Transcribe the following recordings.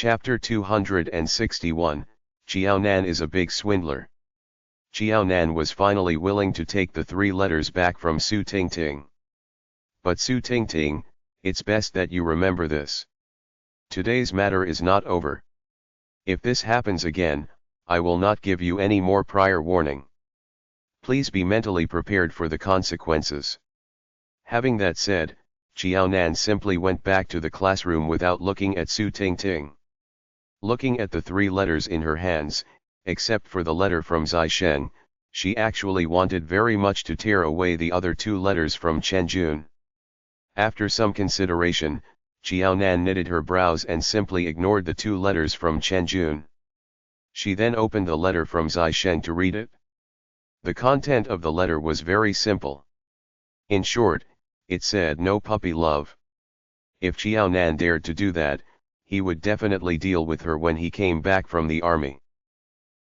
Chapter 261, Jiaonan is a big swindler. Jiaonan was finally willing to take the 3 letters back from Su Tingting. But Su Tingting, it's best that you remember this. Today's matter is not over. If this happens again, I will not give you any more prior warning. Please be mentally prepared for the consequences. Having that said, Jiaonan simply went back to the classroom without looking at Su Tingting. Looking at the 3 letters in her hands, except for the letter from Zai Shen, she actually wanted very much to tear away the other 2 letters from Chen Jun. After some consideration, Jiaonan knitted her brows and simply ignored the 2 letters from Chen Jun. She then opened the letter from Zai Shen to read it. The content of the letter was very simple. In short, it said no puppy love. If Jiaonan dared to do that, he would definitely deal with her when he came back from the army.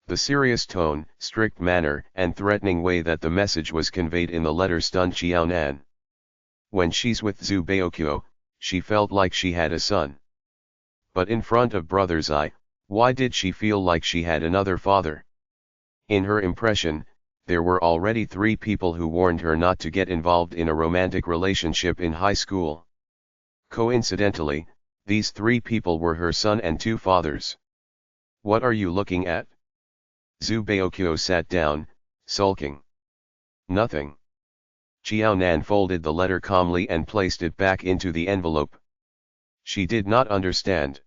The serious tone, strict manner, and threatening way that the message was conveyed in the letter stunned Jiaonan. When she's with Zhu Baoqiu, she felt like she had a son. But in front of Brother Zai, why did she feel like she had another father? In her impression, there were already 3 people who warned her not to get involved in a romantic relationship in high school. Coincidentally, these 3 people were her son and 2 fathers. What are you looking at? Zhu Baoqiu sat down, sulking. Nothing. Jiaonan folded the letter calmly and placed it back into the envelope. She did not understand.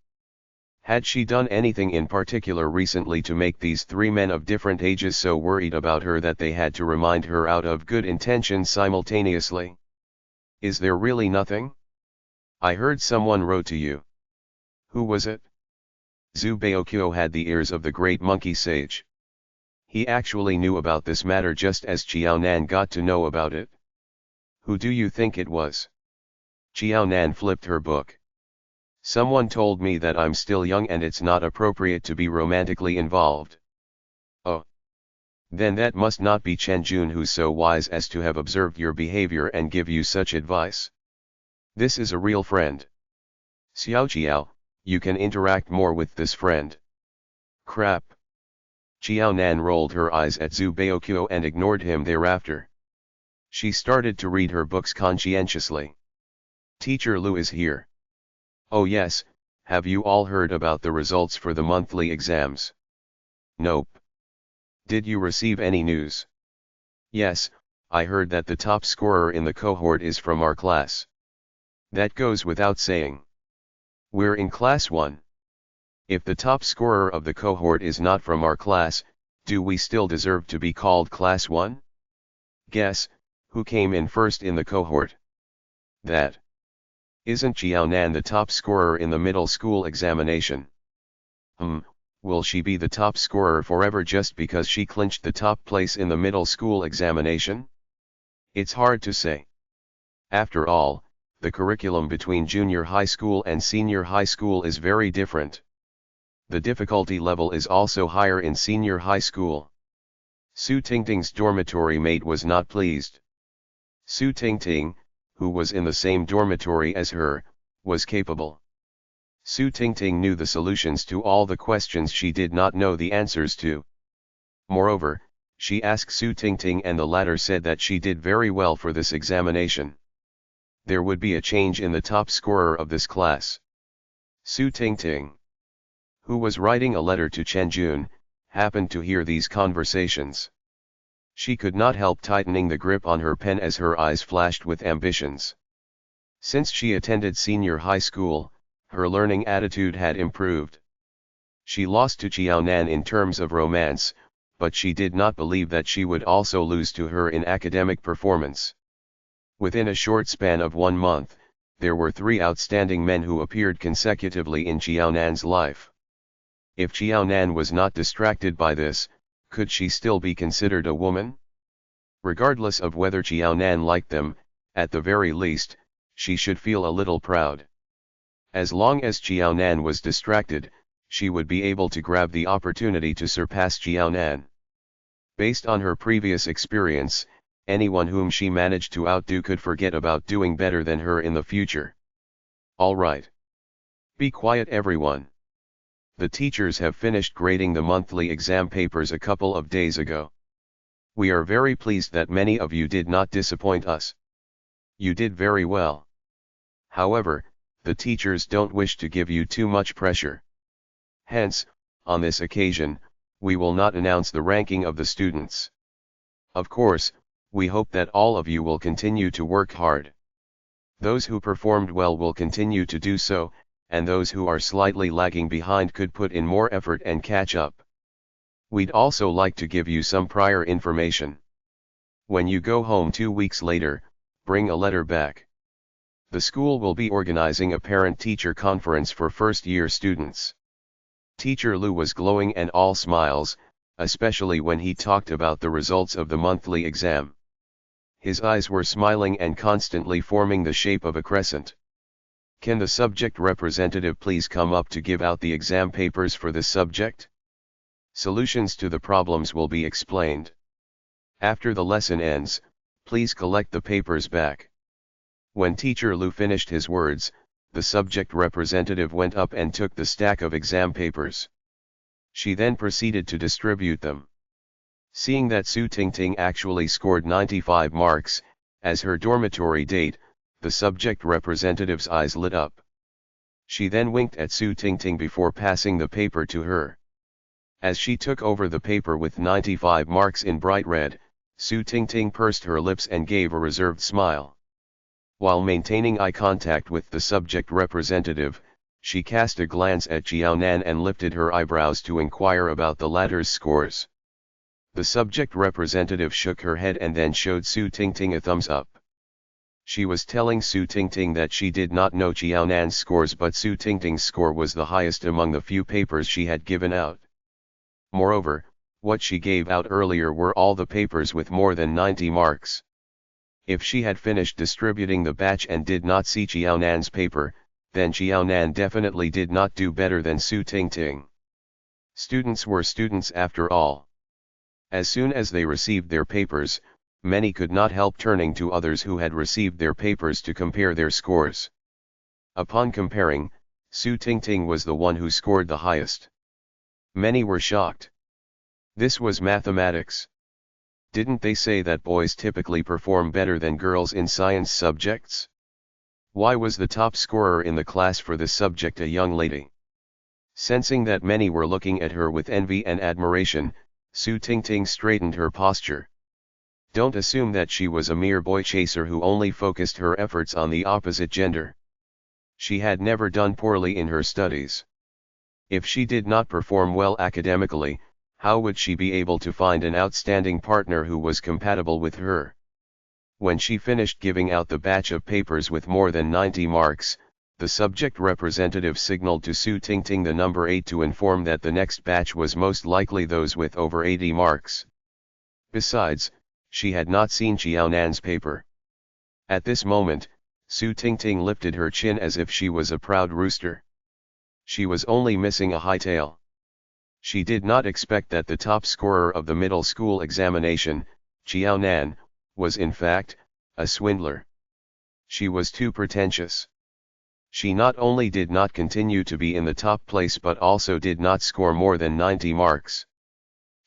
Had she done anything in particular recently to make these 3 men of different ages so worried about her that they had to remind her out of good intentions simultaneously? Is there really nothing? I heard someone wrote to you. Who was it? Zhu Baoqiu had the ears of the great monkey sage. He actually knew about this matter just as Jiaonan got to know about it. Who do you think it was? Jiaonan flipped her book. Someone told me that I'm still young and it's not appropriate to be romantically involved. Oh. Then that must not be Chen Jun, who's so wise as to have observed your behavior and give you such advice. This is a real friend. Xiaoqiao, you can interact more with this friend. Crap. Jiaonan rolled her eyes at Zhu Baoqiu and ignored him thereafter. She started to read her books conscientiously. Teacher Lu is here. Oh yes, have you all heard about the results for the monthly exams? Nope. Did you receive any news? Yes, I heard that the top scorer in the cohort is from our class. That goes without saying. We're in class 1. If the top scorer of the cohort is not from our class, do we still deserve to be called class 1? Guess, who came in first in the cohort? That. Isn't Jiaonan the top scorer in the middle school examination? Will she be the top scorer forever just because she clinched the top place in the middle school examination? It's hard to say. After all, the curriculum between junior high school and senior high school is very different. The difficulty level is also higher in senior high school. Su Tingting's dormitory mate was not pleased. Su Tingting, who was in the same dormitory as her, was capable. Su Tingting knew the solutions to all the questions she did not know the answers to. Moreover, she asked Su Tingting and the latter said that she did very well for this examination. There would be a change in the top scorer of this class. Su Tingting, who was writing a letter to Chen Jun, happened to hear these conversations. She could not help tightening the grip on her pen as her eyes flashed with ambitions. Since she attended senior high school, her learning attitude had improved. She lost to Jiaonan in terms of romance, but she did not believe that she would also lose to her in academic performance. Within a short span of 1 month, there were 3 outstanding men who appeared consecutively in Jiaonan's life. If Jiaonan was not distracted by this, could she still be considered a woman? Regardless of whether Jiaonan liked them, at the very least, she should feel a little proud. As long as Jiaonan was distracted, she would be able to grab the opportunity to surpass Jiaonan. Based on her previous experience, anyone whom she managed to outdo could forget about doing better than her in the future. All right. Be quiet everyone. The teachers have finished grading the monthly exam papers a couple of days ago. We are very pleased that many of you did not disappoint us. You did very well. However, the teachers don't wish to give you too much pressure. Hence, on this occasion, we will not announce the ranking of the students. Of course, we hope that all of you will continue to work hard. Those who performed well will continue to do so, and those who are slightly lagging behind could put in more effort and catch up. We'd also like to give you some prior information. When you go home 2 weeks later, bring a letter back. The school will be organizing a parent-teacher conference for first-year students. Teacher Lou was glowing and all smiles, especially when he talked about the results of the monthly exam. His eyes were smiling and constantly forming the shape of a crescent. Can the subject representative please come up to give out the exam papers for this subject? Solutions to the problems will be explained. After the lesson ends, please collect the papers back. When Teacher Lou finished his words, the subject representative went up and took the stack of exam papers. She then proceeded to distribute them. Seeing that Su Tingting actually scored 95 marks, as her dormitory date, the subject representative's eyes lit up. She then winked at Su Tingting before passing the paper to her. As she took over the paper with 95 marks in bright red, Su Tingting pursed her lips and gave a reserved smile. While maintaining eye contact with the subject representative, she cast a glance at Jiaonan and lifted her eyebrows to inquire about the latter's scores. The subject representative shook her head and then showed Su Tingting a thumbs up. She was telling Su Tingting that she did not know Jiaonan's scores, but Su Tingting's score was the highest among the few papers she had given out. Moreover, what she gave out earlier were all the papers with more than 90 marks. If she had finished distributing the batch and did not see Jiaonan's paper, then Jiaonan definitely did not do better than Su Tingting. Students were students after all. As soon as they received their papers, many could not help turning to others who had received their papers to compare their scores. Upon comparing, Su Tingting was the one who scored the highest. Many were shocked. This was mathematics. Didn't they say that boys typically perform better than girls in science subjects? Why was the top scorer in the class for this subject a young lady? Sensing that many were looking at her with envy and admiration, Su Tingting straightened her posture. Don't assume that she was a mere boy chaser who only focused her efforts on the opposite gender. She had never done poorly in her studies. If she did not perform well academically, how would she be able to find an outstanding partner who was compatible with her? When she finished giving out the batch of papers with more than 90 marks, the subject representative signaled to Su Tingting the number 8 to inform that the next batch was most likely those with over 80 marks. Besides, she had not seen Jiaonan's paper. At this moment, Su Tingting lifted her chin as if she was a proud rooster. She was only missing a high tail. She did not expect that the top scorer of the middle school examination, Jiaonan, was in fact, a swindler. She was too pretentious. She not only did not continue to be in the top place but also did not score more than 90 marks.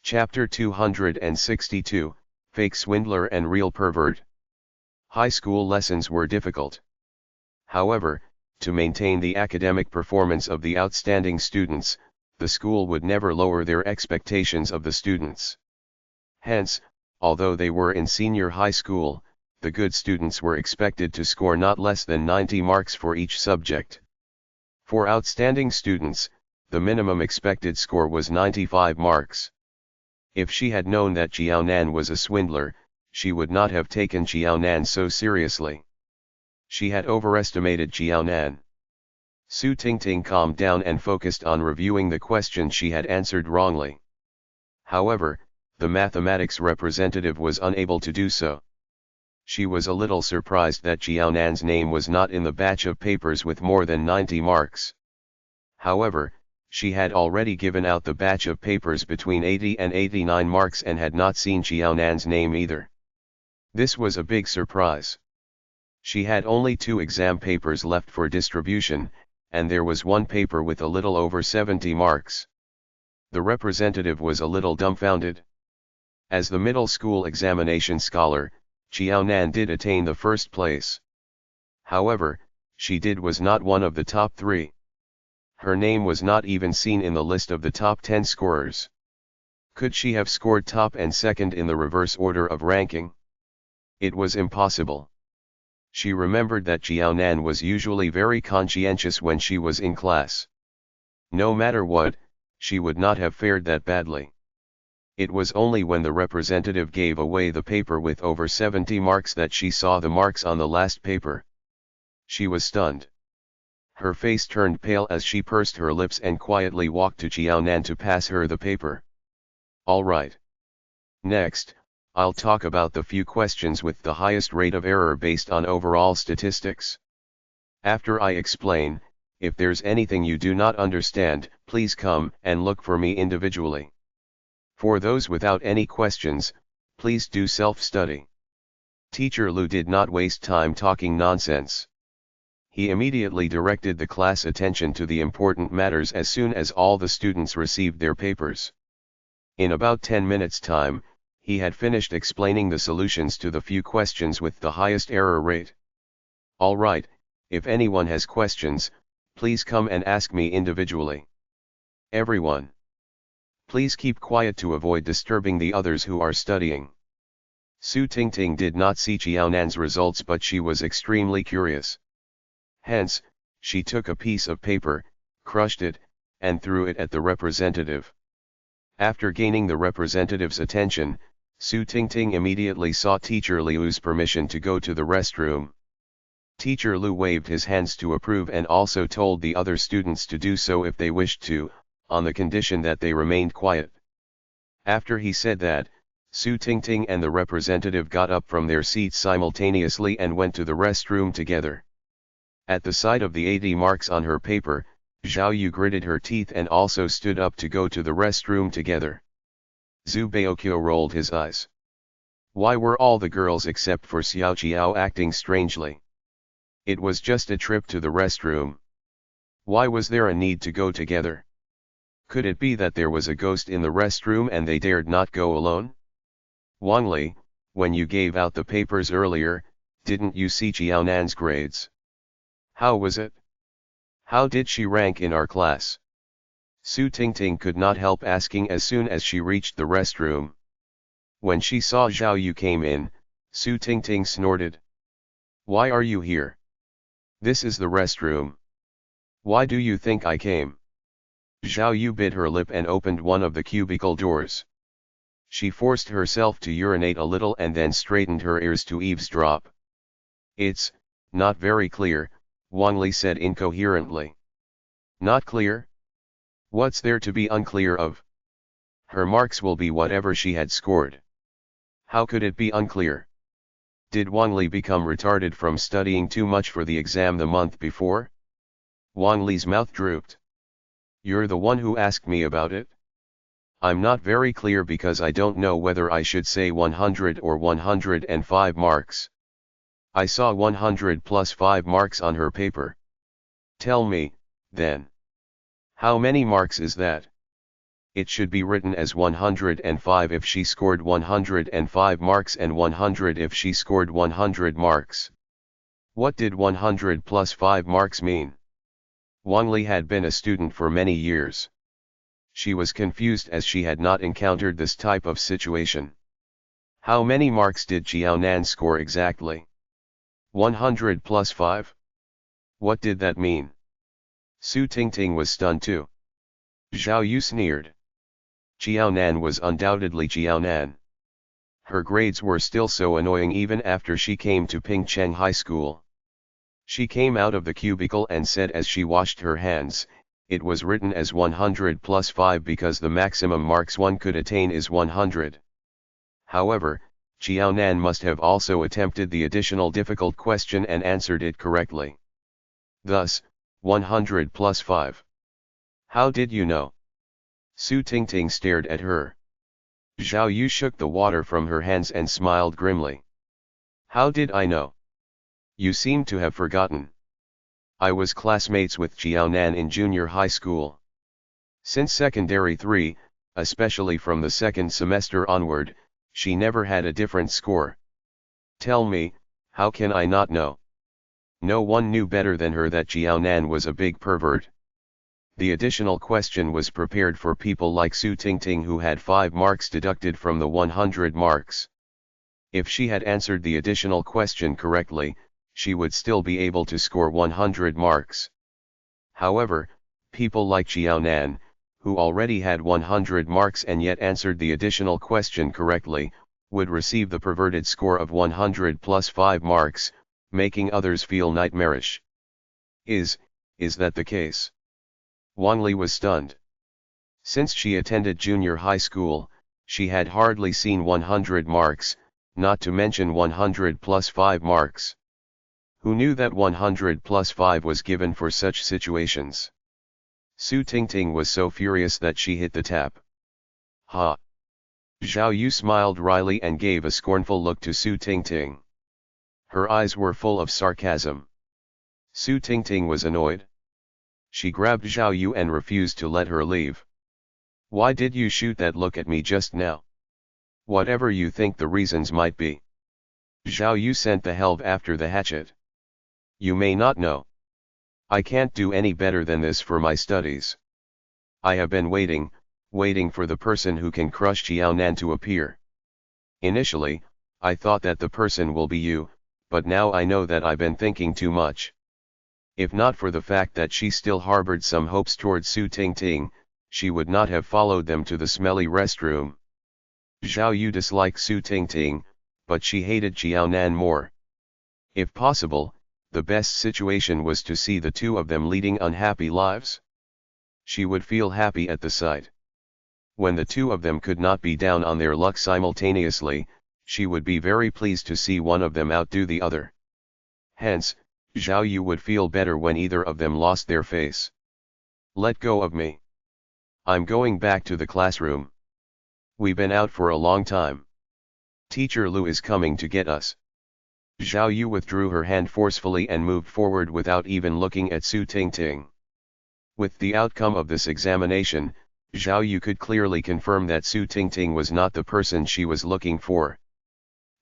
Chapter 262, Fake Swindler and Real Pervert. High school lessons were difficult. However, to maintain the academic performance of the outstanding students, the school would never lower their expectations of the students. Hence, although they were in senior high school, the good students were expected to score not less than 90 marks for each subject. For outstanding students, the minimum expected score was 95 marks. If she had known that Jiaonan was a swindler, she would not have taken Jiaonan so seriously. She had overestimated Jiaonan. Su Tingting calmed down and focused on reviewing the questions she had answered wrongly. However, the mathematics representative was unable to do so. She was a little surprised that Jiaonan's name was not in the batch of papers with more than 90 marks. However, she had already given out the batch of papers between 80 and 89 marks and had not seen Jiaonan's name either. This was a big surprise. She had only 2 exam papers left for distribution, and there was one paper with a little over 70 marks. The representative was a little dumbfounded. As the middle school examination scholar, Xiaonan did attain the first place. However, she was not one of the top 3. Her name was not even seen in the list of the top 10 scorers. Could she have scored top and second in the reverse order of ranking? It was impossible. She remembered that Xiaonan was usually very conscientious when she was in class. No matter what, she would not have fared that badly. It was only when the representative gave away the paper with over 70 marks that she saw the marks on the last paper. She was stunned. Her face turned pale as she pursed her lips and quietly walked to Xiaonan to pass her the paper. All right. Next, I'll talk about the few questions with the highest rate of error based on overall statistics. After I explain, if there's anything you do not understand, please come and look for me individually. For those without any questions, please do self-study. Teacher Lu did not waste time talking nonsense. He immediately directed the class attention to the important matters as soon as all the students received their papers. In about 10 minutes' time, he had finished explaining the solutions to the few questions with the highest error rate. All right, if anyone has questions, please come and ask me individually. Everyone, please keep quiet to avoid disturbing the others who are studying. Su Tingting did not see Xiaonan's results, but she was extremely curious. Hence, she took a piece of paper, crushed it, and threw it at the representative. After gaining the representative's attention, Su Tingting immediately sought Teacher Liu's permission to go to the restroom. Teacher Liu waved his hands to approve and also told the other students to do so if they wished to, on the condition that they remained quiet. After he said that, Su Tingting and the representative got up from their seats simultaneously and went to the restroom together. At the sight of the 80 marks on her paper, Zhao Yu gritted her teeth and also stood up to go to the restroom together. Zhu Baoqiu rolled his eyes. Why were all the girls except for Xiao Qiao acting strangely? It was just a trip to the restroom. Why was there a need to go together? Could it be that there was a ghost in the restroom and they dared not go alone? Wang Li, when you gave out the papers earlier, didn't you see Xiaonan's grades? How was it? How did she rank in our class? Su Tingting could not help asking as soon as she reached the restroom. When she saw Zhao Yu came in, Su Tingting snorted. Why are you here? This is the restroom. Why do you think I came? Zhao Yu bit her lip and opened one of the cubicle doors. She forced herself to urinate a little and then straightened her ears to eavesdrop. It's not very clear, Wang Li said incoherently. Not clear? What's there to be unclear of? Her marks will be whatever she had scored. How could it be unclear? Did Wang Li become retarded from studying too much for the exam the month before? Wang Li's mouth drooped. You're the one who asked me about it? I'm not very clear because I don't know whether I should say 100 or 105 marks. I saw 100 plus 5 marks on her paper. Tell me, then. How many marks is that? It should be written as 105 if she scored 105 marks and 100 if she scored 100 marks. What did 100 plus 5 marks mean? Wang Li had been a student for many years. She was confused as she had not encountered this type of situation. How many marks did Xiaonan score exactly? 100 plus 5? What did that mean? Su Tingting was stunned too. Zhao Yu sneered. Xiaonan was undoubtedly Xiaonan. Her grades were still so annoying even after she came to Pingcheng High School. She came out of the cubicle and said as she washed her hands, it was written as 100 plus 5 because the maximum marks one could attain is 100. However, Xiaonan must have also attempted the additional difficult question and answered it correctly. Thus, 100 plus 5. How did you know? Su Tingting stared at her. Zhao Yu shook the water from her hands and smiled grimly. How did I know? You seem to have forgotten. I was classmates with Jiaonan in junior high school. Since secondary 3, especially from the second semester onward, she never had a different score. Tell me, how can I not know? No one knew better than her that Jiaonan was a big pervert. The additional question was prepared for people like Su Tingting who had 5 marks deducted from the 100 marks. If she had answered the additional question correctly, she would still be able to score 100 marks. However, people like Jiaonan, who already had 100 marks and yet answered the additional question correctly, would receive the perverted score of 100 plus 5 marks, making others feel nightmarish. Is that the case? Wang Li was stunned. Since she attended junior high school, she had hardly seen 100 marks, not to mention 100 plus 5 marks. Who knew that 100 plus 5 was given for such situations? Su Tingting was so furious that she hit the tap. Ha! Zhao Yu smiled wryly and gave a scornful look to Su Tingting. Her eyes were full of sarcasm. Su Tingting was annoyed. She grabbed Zhao Yu and refused to let her leave. Why did you shoot that look at me just now? Whatever you think the reasons might be. Zhao Yu sent the helve after the hatchet. You may not know. I can't do any better than this for my studies. I have been waiting for the person who can crush Jiaonan to appear. Initially, I thought that the person will be you, but now I know that I've been thinking too much. If not for the fact that she still harbored some hopes towards Su Tingting, she would not have followed them to the smelly restroom. Zhao Yu disliked Su Tingting, but she hated Jiaonan more. If possible, the best situation was to see the two of them leading unhappy lives. She would feel happy at the sight. When the two of them could not be down on their luck simultaneously, she would be very pleased to see one of them outdo the other. Hence, Zhao Yu would feel better when either of them lost their face. Let go of me. I'm going back to the classroom. We've been out for a long time. Teacher Lu is coming to get us. Zhao Yu withdrew her hand forcefully and moved forward without even looking at Su Tingting. With the outcome of this examination, Zhao Yu could clearly confirm that Su Tingting was not the person she was looking for.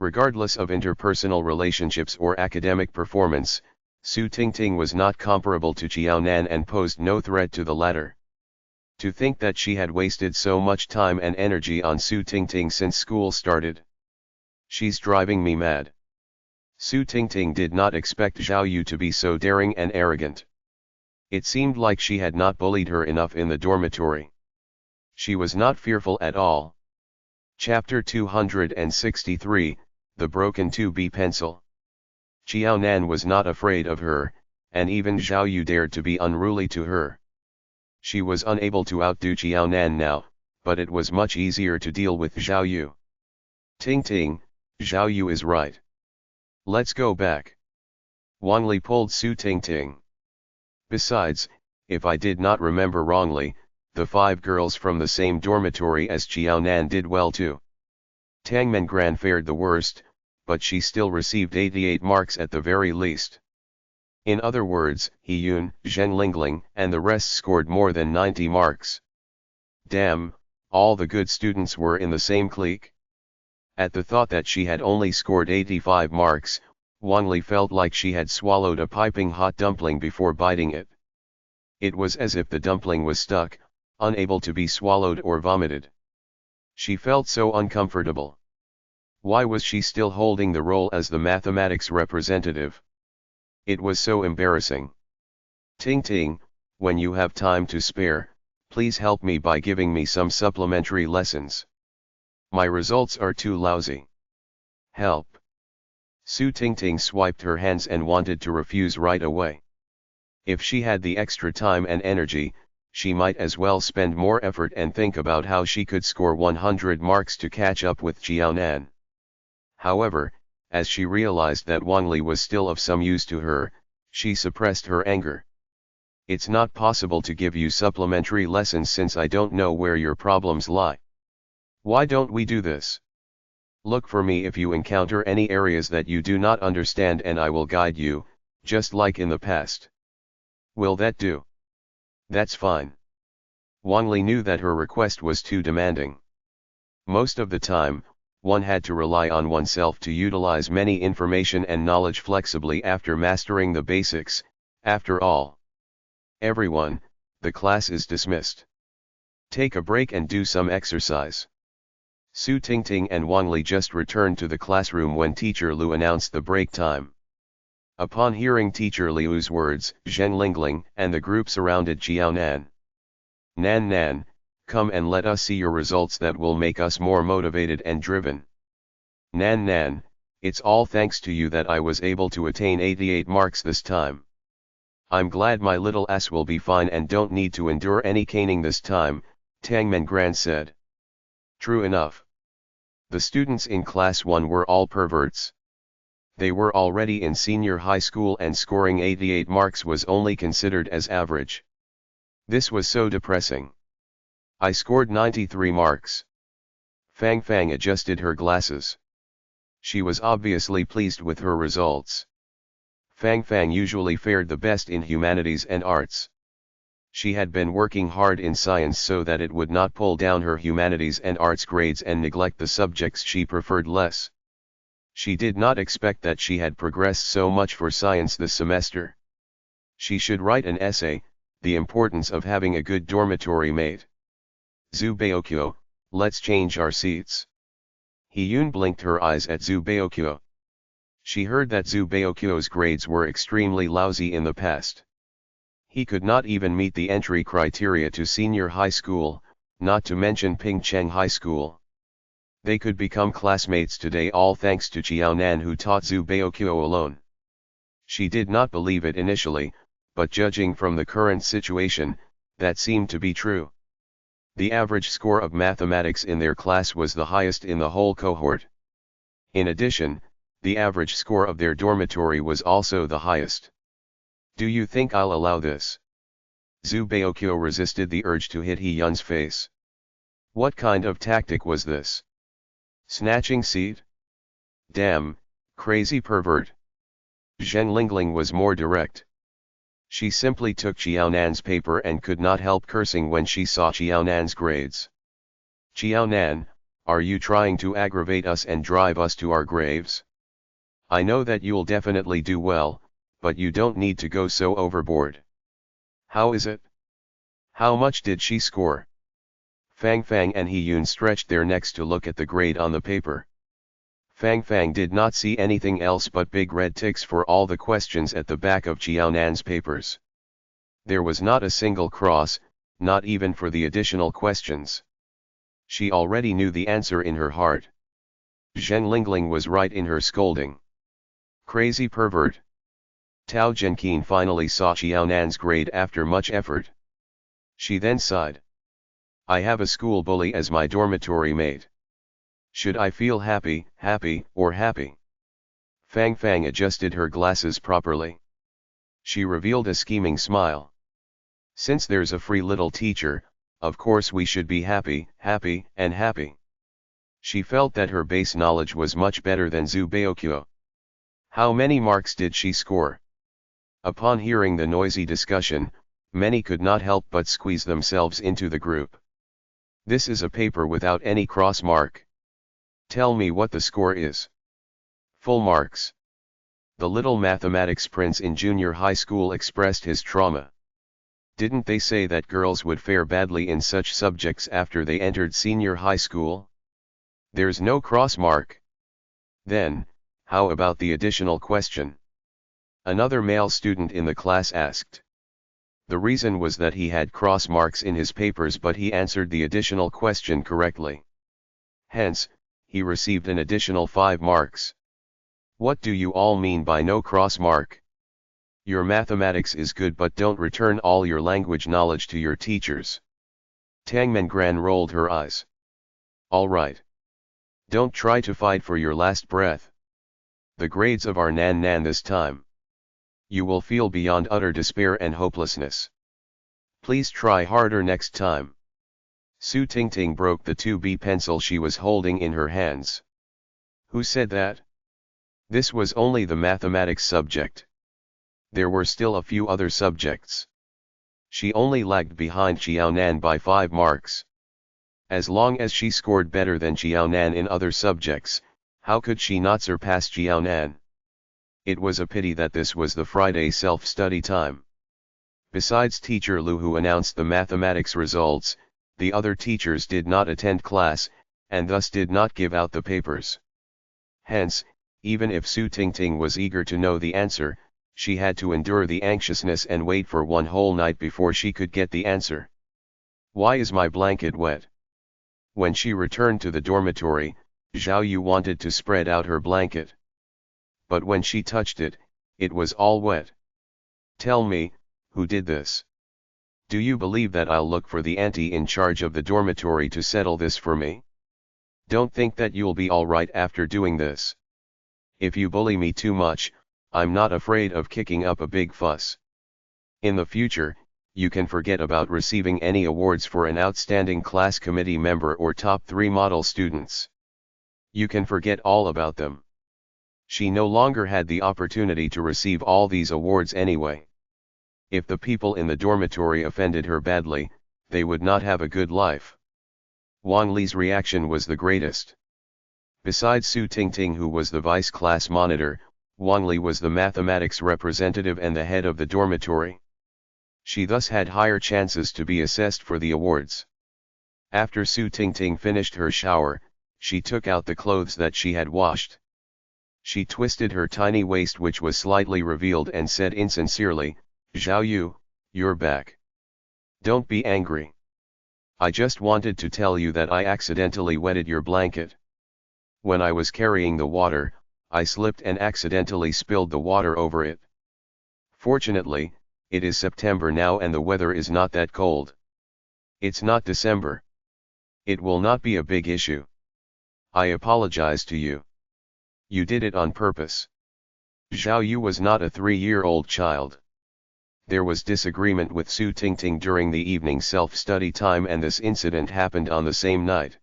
Regardless of interpersonal relationships or academic performance, Su Tingting was not comparable to Jiaonan and posed no threat to the latter. To think that she had wasted so much time and energy on Su Tingting since school started. She's driving me mad. Su Tingting did not expect Zhao Yu to be so daring and arrogant. It seemed like she had not bullied her enough in the dormitory. She was not fearful at all. Chapter 263, The Broken 2B Pencil. Jiaonan was not afraid of her, and even Zhao Yu dared to be unruly to her. She was unable to outdo Jiaonan now, but it was much easier to deal with Zhao Yu. Tingting, Zhao Yu is right. Let's go back. Wang Li pulled Su Tingting. Besides, if I did not remember wrongly, the 5 girls from the same dormitory as Jiaonan did well too. Tang Mengran fared the worst, but she still received 88 marks at the very least. In other words, He Yun, Zheng Lingling, and the rest scored more than 90 marks. Damn, all the good students were in the same clique. At the thought that she had only scored 85 marks, Wang Li felt like she had swallowed a piping hot dumpling before biting it. It was as if the dumpling was stuck, unable to be swallowed or vomited. She felt so uncomfortable. Why was she still holding the role as the mathematics representative? It was so embarrassing. Tingting, when you have time to spare, please help me by giving me some supplementary lessons. My results are too lousy. Help. Su Tingting swiped her hands and wanted to refuse right away. If she had the extra time and energy, she might as well spend more effort and think about how she could score 100 marks to catch up with Jiaonan. However, as she realized that Wang Li was still of some use to her, she suppressed her anger. It's not possible to give you supplementary lessons since I don't know where your problems lie. Why don't we do this? Look for me if you encounter any areas that you do not understand and I will guide you, just like in the past. Will that do? That's fine. Wang Li knew that her request was too demanding. Most of the time, one had to rely on oneself to utilize many information and knowledge flexibly after mastering the basics. After all, everyone, the class is dismissed. Take a break and do some exercise. Su Tingting and Wang Li just returned to the classroom when Teacher Liu announced the break time. Upon hearing Teacher Liu's words, Zheng Lingling and the group surrounded Jiao Nan. Nan Nan, come and let us see your results that will make us more motivated and driven. Nan Nan, it's all thanks to you that I was able to attain 88 marks this time. I'm glad my little ass will be fine and don't need to endure any caning this time, Tangmen Gran said. True enough. The students in class 1 were all perverts. They were already in senior high school and scoring 88 marks was only considered as average. This was so depressing. I scored 93 marks. Fang Fang adjusted her glasses. She was obviously pleased with her results. Fang Fang usually fared the best in humanities and arts. She had been working hard in science so that it would not pull down her humanities and arts grades and neglect the subjects she preferred less. She did not expect that she had progressed so much for science this semester. She should write an essay, The Importance of Having a Good Dormitory Mate. Zhu Baokyo, let's change our seats. Hiyun blinked her eyes at Zhu Baokyo. She heard that Zhu Baokyo's grades were extremely lousy in the past. He could not even meet the entry criteria to senior high school, not to mention Pingcheng High School. They could become classmates today all thanks to Jiao Nan who taught Zhu Baokyo alone. She did not believe it initially, but judging from the current situation, that seemed to be true. The average score of mathematics in their class was the highest in the whole cohort. In addition, the average score of their dormitory was also the highest. Do you think I'll allow this? Zhu Baokyo resisted the urge to hit Hiyun's face. What kind of tactic was this? Snatching seat? Damn, crazy pervert. Zheng Lingling was more direct. She simply took Qiaonan's paper and could not help cursing when she saw Qiaonan's grades. Qiaonan, are you trying to aggravate us and drive us to our graves? I know that you'll definitely do well, but you don't need to go so overboard. How is it? How much did she score? Fang Fang and Hiyun stretched their necks to look at the grade on the paper. Fang Fang did not see anything else but big red ticks for all the questions at the back of Qiaonan's papers. There was not a single cross, not even for the additional questions. She already knew the answer in her heart. Zheng Lingling was right in her scolding. Crazy pervert. Tao Zhenqin finally saw Qiaonan's grade after much effort. She then sighed. I have a school bully as my dormitory mate. Should I feel happy, or happy? Fang Fang adjusted her glasses properly. She revealed a scheming smile. Since there's a free little teacher, of course we should be happy. She felt that her base knowledge was much better than Zhu Baokyo. How many marks did she score? Upon hearing the noisy discussion, many could not help but squeeze themselves into the group. This is a paper without any cross mark. Tell me what the score is. Full marks. The little mathematics prince in junior high school expressed his trauma. Didn't they say that girls would fare badly in such subjects after they entered senior high school? There's no cross mark. Then, how about the additional question? Another male student in the class asked. The reason was that he had cross marks in his papers but he answered the additional question correctly. Hence, he received an additional 5 marks. What do you all mean by no cross mark? Your mathematics is good but don't return all your language knowledge to your teachers. Tangmen Gran rolled her eyes. All right. Don't try to fight for your last breath. The grades of our Nan Nan this time. You will feel beyond utter despair and hopelessness. Please try harder next time. Su Tingting broke the 2B pencil she was holding in her hands. Who said that? This was only the mathematics subject. There were still a few other subjects. She only lagged behind Xiaonan by 5 marks. As long as she scored better than Xiaonan in other subjects, how could she not surpass Xiaonan? It was a pity that this was the Friday self-study time. Besides teacher Lu, who announced the mathematics results, the other teachers did not attend class, and thus did not give out the papers. Hence, even if Su Tingting was eager to know the answer, she had to endure the anxiousness and wait for one whole night before she could get the answer. Why is my blanket wet? When she returned to the dormitory, Zhao Yu wanted to spread out her blanket. But when she touched it, it was all wet. Tell me, who did this? Do you believe that I'll look for the auntie in charge of the dormitory to settle this for me? Don't think that you'll be all right after doing this. If you bully me too much, I'm not afraid of kicking up a big fuss. In the future, you can forget about receiving any awards for an outstanding class committee member or top 3 model students. You can forget all about them. She no longer had the opportunity to receive all these awards anyway. If the people in the dormitory offended her badly, they would not have a good life. Wang Li's reaction was the greatest. Besides Su Tingting, who was the vice class monitor, Wang Li was the mathematics representative and the head of the dormitory. She thus had higher chances to be assessed for the awards. After Su Tingting finished her shower, she took out the clothes that she had washed. She twisted her tiny waist, which was slightly revealed, and said insincerely, "Zhao Yu, you're back. Don't be angry. I just wanted to tell you that I accidentally wetted your blanket. When I was carrying the water, I slipped and accidentally spilled the water over it. Fortunately, it is September now and the weather is not that cold. It's not December. It will not be a big issue. I apologize to you. You did it on purpose." Zhao Yu was not a 3-year-old child. There was disagreement with Su Tingting during the evening self-study time, and this incident happened on the same night.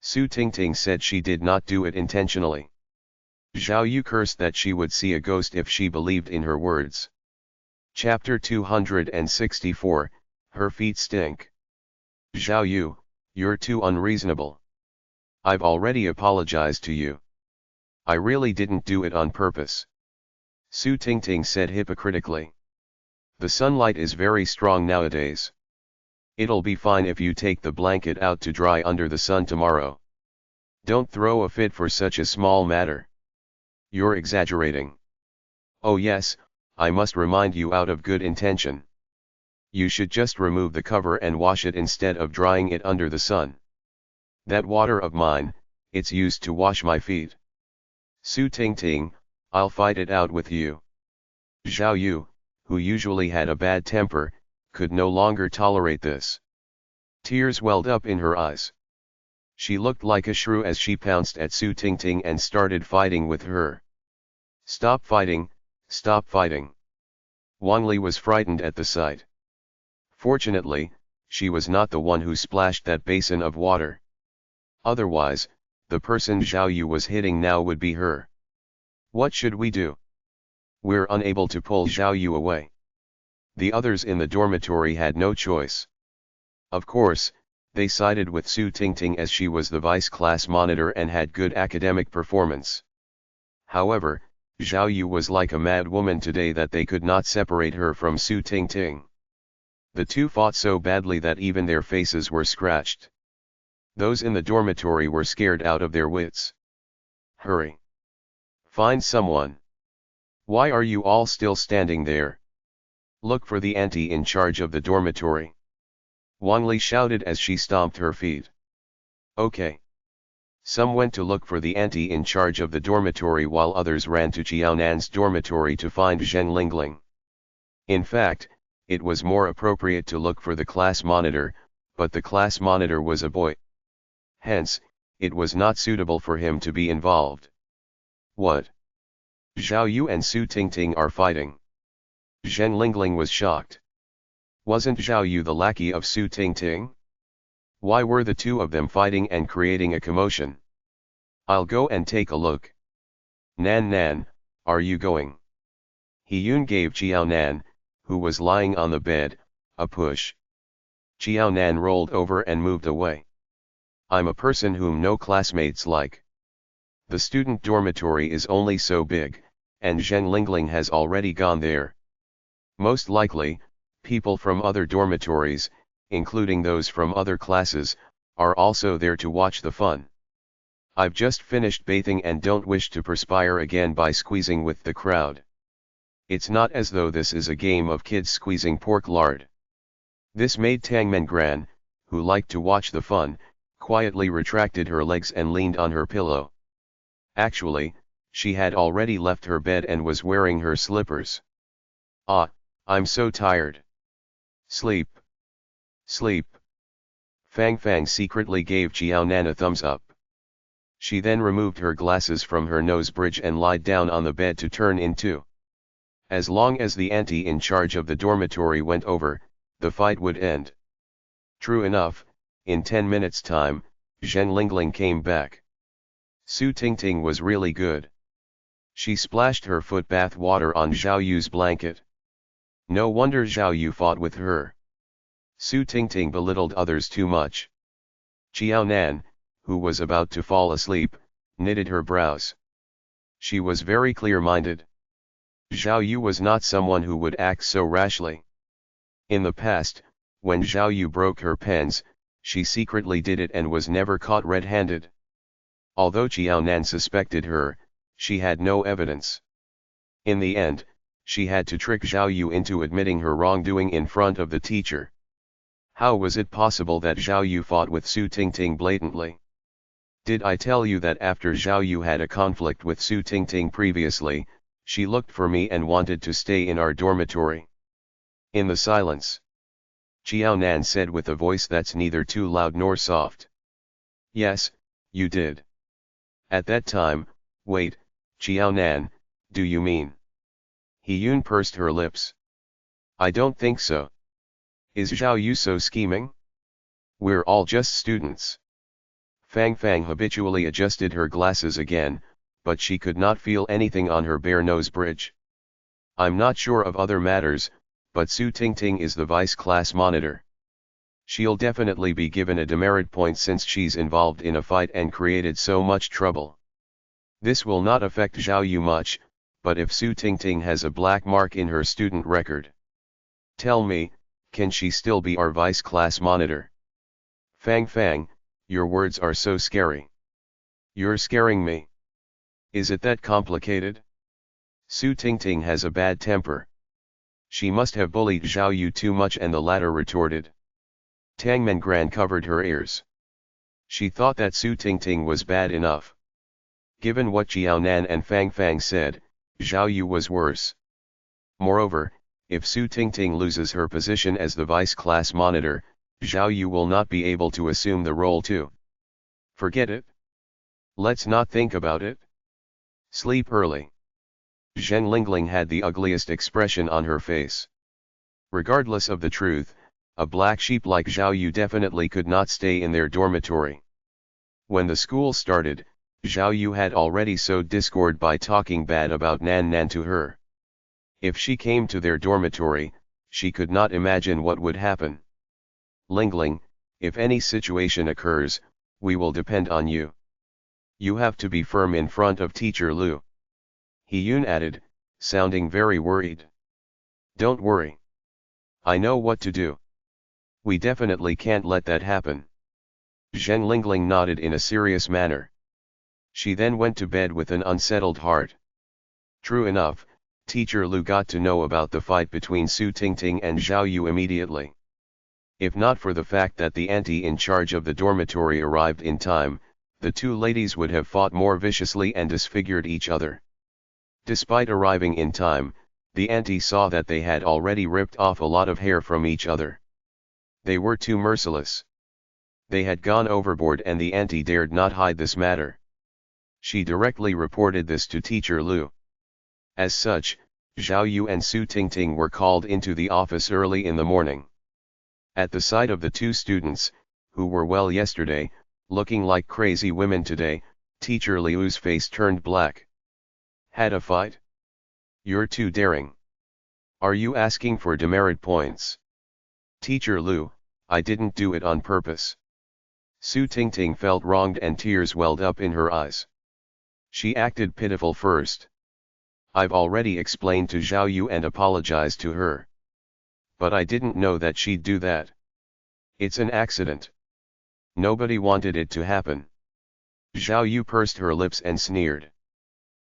Su Tingting said she did not do it intentionally. Zhao Yu cursed that she would see a ghost if she believed in her words. Chapter 264, Her Feet Stink. Zhao Yu, you're too unreasonable. I've already apologized to you. I really didn't do it on purpose. Su Tingting said hypocritically. The sunlight is very strong nowadays. It'll be fine if you take the blanket out to dry under the sun tomorrow. Don't throw a fit for such a small matter. You're exaggerating. Oh yes, I must remind you out of good intention. You should just remove the cover and wash it instead of drying it under the sun. That water of mine, it's used to wash my feet. Su Tingting, I'll fight it out with you. Zhao Yu, who usually had a bad temper, could no longer tolerate this. Tears welled up in her eyes. She looked like a shrew as she pounced at Su Tingting and started fighting with her. Stop fighting, stop fighting. Wang Li was frightened at the sight. Fortunately, she was not the one who splashed that basin of water. Otherwise, the person Zhao Yu was hitting now would be her. What should we do? We're unable to pull Zhao Yu away. The others in the dormitory had no choice. Of course, they sided with Su Tingting as she was the vice class monitor and had good academic performance. However, Zhao Yu was like a mad woman today that they could not separate her from Su Tingting. The two fought so badly that even their faces were scratched. Those in the dormitory were scared out of their wits. Hurry! Find someone! Why are you all still standing there? Look for the auntie in charge of the dormitory. Wang Li shouted as she stomped her feet. Okay. Some went to look for the auntie in charge of the dormitory while others ran to Qiaonan's dormitory to find Zheng Lingling. In fact, it was more appropriate to look for the class monitor, but the class monitor was a boy. Hence, it was not suitable for him to be involved. What? Zhao Yu and Su Tingting are fighting. Zheng Lingling was shocked. Wasn't Zhao Yu the lackey of Su Tingting? Why were the two of them fighting and creating a commotion? I'll go and take a look. Nan Nan, are you going? He-yun gave Jiao-nan, who was lying on the bed, a push. Jiao-nan rolled over and moved away. I'm a person whom no classmates like. The student dormitory is only so big, and Zheng Lingling has already gone there. Most likely, people from other dormitories, including those from other classes, are also there to watch the fun. I've just finished bathing and don't wish to perspire again by squeezing with the crowd. It's not as though this is a game of kids squeezing pork lard. This made Tangmen Gran, who liked to watch the fun, quietly retracted her legs and leaned on her pillow. Actually, she had already left her bed and was wearing her slippers. Ah, I'm so tired. Sleep. Sleep. Fang Fang secretly gave Jiao-nan a thumbs up. She then removed her glasses from her nose bridge and lied down on the bed to turn into. As long as the auntie in charge of the dormitory went over, the fight would end. True enough, in 10 minutes' time, Zheng Lingling came back. Su Tingting was really good. She splashed her foot bath water on Zhao Yu's blanket. No wonder Zhao Yu fought with her. Su Tingting belittled others too much. Jiao-nan, who was about to fall asleep, knitted her brows. She was very clear-minded. Zhao Yu was not someone who would act so rashly. In the past, when Zhao Yu broke her pens, she secretly did it and was never caught red-handed. Although Jiao-nan suspected her, she had no evidence. In the end, she had to trick Zhao Yu into admitting her wrongdoing in front of the teacher. How was it possible that Zhao Yu fought with Su Tingting blatantly? Did I tell you that after Zhao Yu had a conflict with Su Tingting previously, she looked for me and wanted to stay in our dormitory? In the silence, Jiao-nan said with a voice that's neither too loud nor soft. Yes, you did. At that time, wait, Jiao-nan, do you mean? He-yun pursed her lips. I don't think so. Is Zhao Yu so scheming? We're all just students. Fang Fang habitually adjusted her glasses again, but she could not feel anything on her bare nose bridge. I'm not sure of other matters, but Su Tingting is the vice class monitor. She'll definitely be given a demerit point since she's involved in a fight and created so much trouble. This will not affect Zhao Yu much, but if Su Tingting has a black mark in her student record. Tell me, can she still be our vice class monitor? Fang Fang, your words are so scary. You're scaring me. Is it that complicated? Su Tingting has a bad temper. She must have bullied Zhao Yu too much, and the latter retorted. Tangmen Gran covered her ears. She thought that Su Tingting was bad enough. Given what Jiao-nan and Fang Fang said, Zhao Yu was worse. Moreover, if Su Tingting loses her position as the vice class monitor, Zhao Yu will not be able to assume the role too. Forget it. Let's not think about it. Sleep early. Zheng Lingling had the ugliest expression on her face. Regardless of the truth, a black sheep like Zhao Yu definitely could not stay in their dormitory. When the school started, Zhao Yu had already sowed discord by talking bad about Nan Nan to her. If she came to their dormitory, she could not imagine what would happen. Lingling, if any situation occurs, we will depend on you. You have to be firm in front of Teacher Lu. He-yun added, sounding very worried. Don't worry. I know what to do. We definitely can't let that happen. Zheng Lingling nodded in a serious manner. She then went to bed with an unsettled heart. True enough, Teacher Lu got to know about the fight between Su Tingting and Zhao Yu immediately. If not for the fact that the auntie in charge of the dormitory arrived in time, the two ladies would have fought more viciously and disfigured each other. Despite arriving in time, the auntie saw that they had already ripped off a lot of hair from each other. They were too merciless. They had gone overboard, and the auntie dared not hide this matter. She directly reported this to Teacher Lu. As such, Zhao Yu and Su Tingting were called into the office early in the morning. At the sight of the two students, who were well yesterday, looking like crazy women today, Teacher Liu's face turned black. Had a fight? You're too daring. Are you asking for demerit points? Teacher Lu, I didn't do it on purpose. Su Tingting felt wronged and tears welled up in her eyes. She acted pitiful first. I've already explained to Zhao Yu and apologized to her. But I didn't know that she'd do that. It's an accident. Nobody wanted it to happen. Zhao Yu pursed her lips and sneered.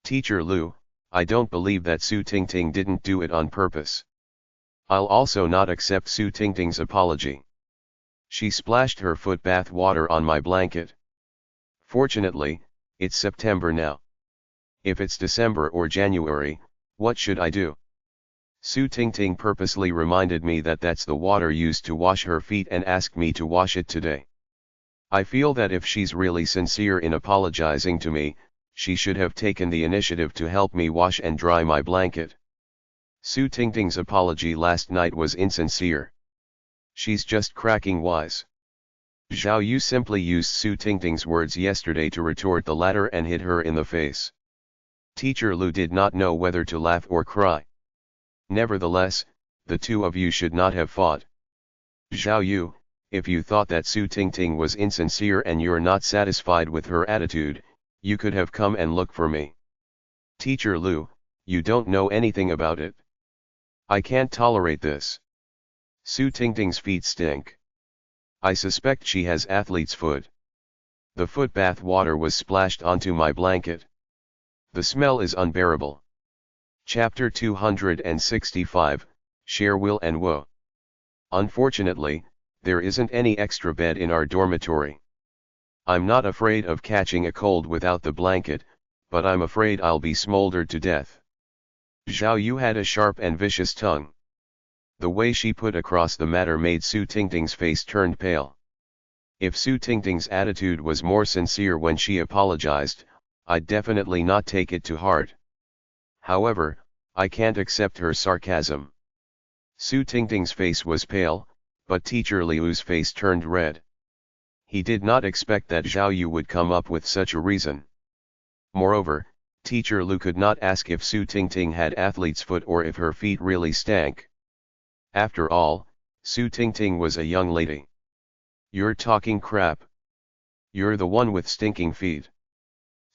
Teacher Lu, I don't believe that Su Tingting didn't do it on purpose. I'll also not accept Su Tingting's apology. She splashed her foot bath water on my blanket. Fortunately, it's September now. If it's December or January, what should I do? Su Tingting purposely reminded me that that's the water used to wash her feet and asked me to wash it today. I feel that if she's really sincere in apologizing to me, she should have taken the initiative to help me wash and dry my blanket. Su Tingting's apology last night was insincere. She's just cracking wise. Zhao Yu simply used Su Tingting's words yesterday to retort the latter and hit her in the face. Teacher Lu did not know whether to laugh or cry. Nevertheless, the two of you should not have fought. Zhao Yu, if you thought that Su Tingting was insincere and you're not satisfied with her attitude, you could have come and looked for me. Teacher Lu, you don't know anything about it. I can't tolerate this. Su Tingting's feet stink. I suspect she has athlete's foot. The foot bath water was splashed onto my blanket. The smell is unbearable. Chapter 265, Share Will and Woe. Unfortunately, there isn't any extra bed in our dormitory. I'm not afraid of catching a cold without the blanket, but I'm afraid I'll be smoldered to death. Zhao Yu had a sharp and vicious tongue. The way she put across the matter made Su Tingting's face turn pale. If Su Tingting's attitude was more sincere when she apologized, I'd definitely not take it to heart. However, I can't accept her sarcasm. Su Tingting's face was pale, but Teacher Liu's face turned red. He did not expect that Zhao Yu would come up with such a reason. Moreover, Teacher Lu could not ask if Su Tingting had athlete's foot or if her feet really stank. After all, Su Tingting was a young lady. You're talking crap. You're the one with stinking feet.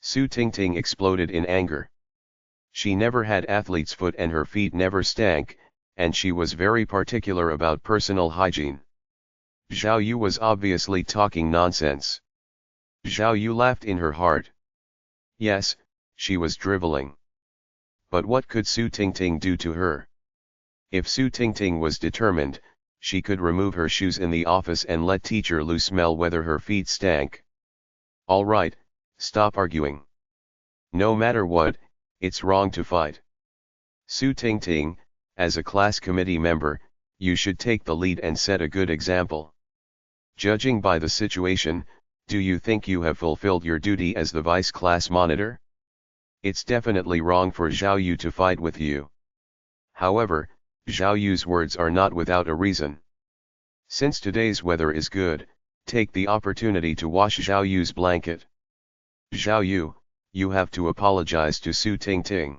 Su Tingting exploded in anger. She never had athlete's foot and her feet never stank, and she was very particular about personal hygiene. Zhao Yu was obviously talking nonsense. Zhao Yu laughed in her heart. Yes, she was driveling. But what could Su Tingting do to her? If Su Tingting was determined, she could remove her shoes in the office and let Teacher Lu smell whether her feet stank. All right, stop arguing. No matter what, it's wrong to fight. Su Tingting, as a class committee member, you should take the lead and set a good example. Judging by the situation, do you think you have fulfilled your duty as the vice class monitor? It's definitely wrong for Zhao Yu to fight with you. However, Zhao Yu's words are not without a reason. Since today's weather is good, take the opportunity to wash Zhao Yu's blanket. Zhao Yu, you have to apologize to Su Tingting.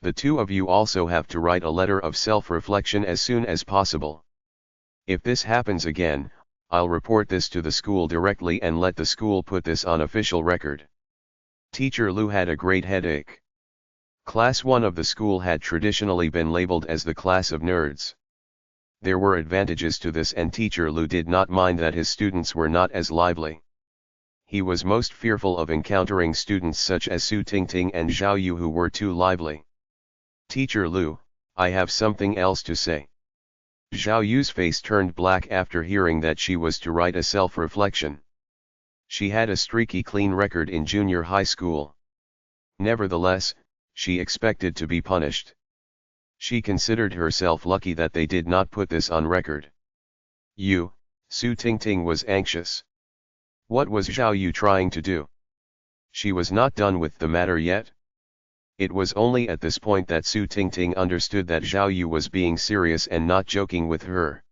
The two of you also have to write a letter of self-reflection as soon as possible. If this happens again, I'll report this to the school directly and let the school put this on official record. Teacher Lu had a great headache. Class 1 of the school had traditionally been labeled as the class of nerds. There were advantages to this, and Teacher Lu did not mind that his students were not as lively. He was most fearful of encountering students such as Su Tingting and Zhao Yu who were too lively. Teacher Lu, I have something else to say. Zhao Yu's face turned black after hearing that she was to write a self-reflection. She had a streaky clean record in junior high school. Nevertheless, she expected to be punished. She considered herself lucky that they did not put this on record. Su Tingting was anxious. What was Zhao Yu trying to do? She was not done with the matter yet. It was only at this point that Su Tingting understood that Zhao Yu was being serious and not joking with her.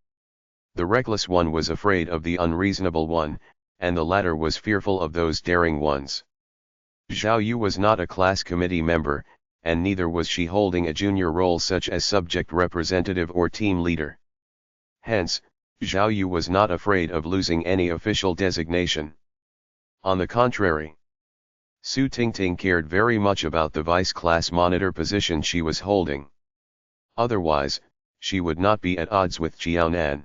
The reckless one was afraid of the unreasonable one, and the latter was fearful of those daring ones. Zhao Yu was not a class committee member, and neither was she holding a junior role such as subject representative or team leader. Hence, Zhao Yu was not afraid of losing any official designation. On the contrary, Su Tingting cared very much about the vice class monitor position she was holding. Otherwise, she would not be at odds with Jiaonan.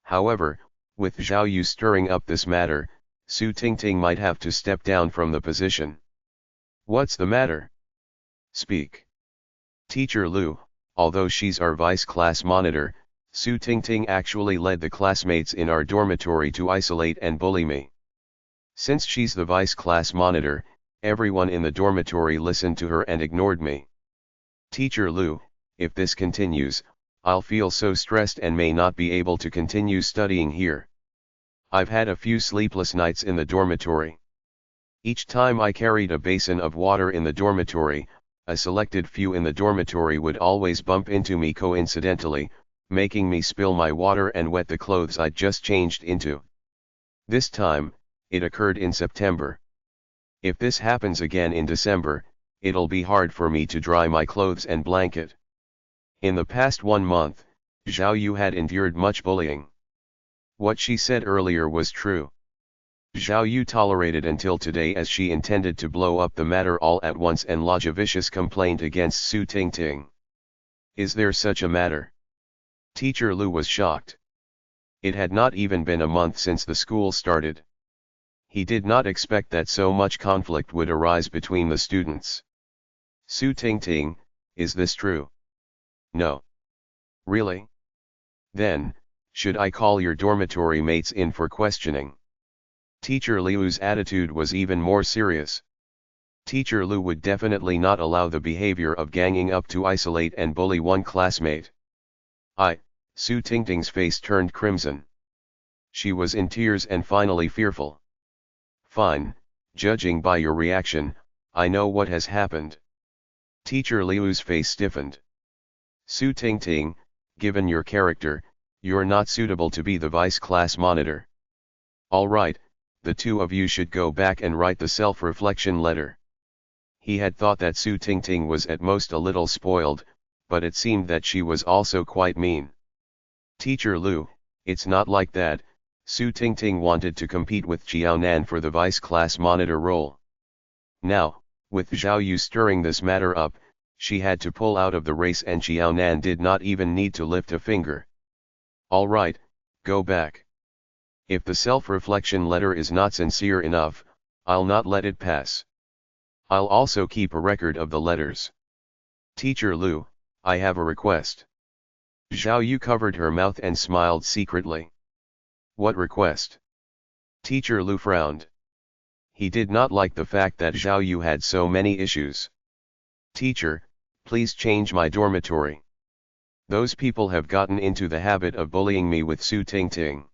However, with Zhao Yu stirring up this matter, Su Tingting might have to step down from the position. What's the matter? Speak. Teacher Lu, although she's our vice class monitor, Su Tingting actually led the classmates in our dormitory to isolate and bully me. Since she's the vice class monitor, everyone in the dormitory listened to her and ignored me. Teacher Lu, if this continues, I'll feel so stressed and may not be able to continue studying here. I've had a few sleepless nights in the dormitory. Each time I carried a basin of water in the dormitory, a selected few in the dormitory would always bump into me coincidentally, making me spill my water and wet the clothes I'd just changed into. This time, it occurred in September. If this happens again in December, it'll be hard for me to dry my clothes and blanket. In the past 1 month, Zhao Yu had endured much bullying. What she said earlier was true. Zhao Yu tolerated until today as she intended to blow up the matter all at once and lodge a vicious complaint against Su Tingting. Is there such a matter? Teacher Lu was shocked. It had not even been a month since the school started. He did not expect that so much conflict would arise between the students. Su Tingting, is this true? No. Really? Then, should I call your dormitory mates in for questioning? Teacher Liu's attitude was even more serious. Teacher Lu would definitely not allow the behavior of ganging up to isolate and bully one classmate. Su Tingting's face turned crimson. She was in tears and finally fearful. Fine, judging by your reaction, I know what has happened. Teacher Liu's face stiffened. Su Tingting, given your character, you're not suitable to be the vice class monitor. Alright, the two of you should go back and write the self-reflection letter. He had thought that Su Tingting was at most a little spoiled, but it seemed that she was also quite mean. Teacher Lu, it's not like that. Su Tingting wanted to compete with Jiaonan for the vice class monitor role. Now, with Zhao Yu stirring this matter up, she had to pull out of the race and Jiaonan did not even need to lift a finger. Alright, go back. If the self-reflection letter is not sincere enough, I'll not let it pass. I'll also keep a record of the letters. Teacher Lu, I have a request. Zhao Yu covered her mouth and smiled secretly. What request? Teacher Lu frowned. He did not like the fact that Zhao Yu had so many issues. Teacher, please change my dormitory. Those people have gotten into the habit of bullying me with Su Tingting.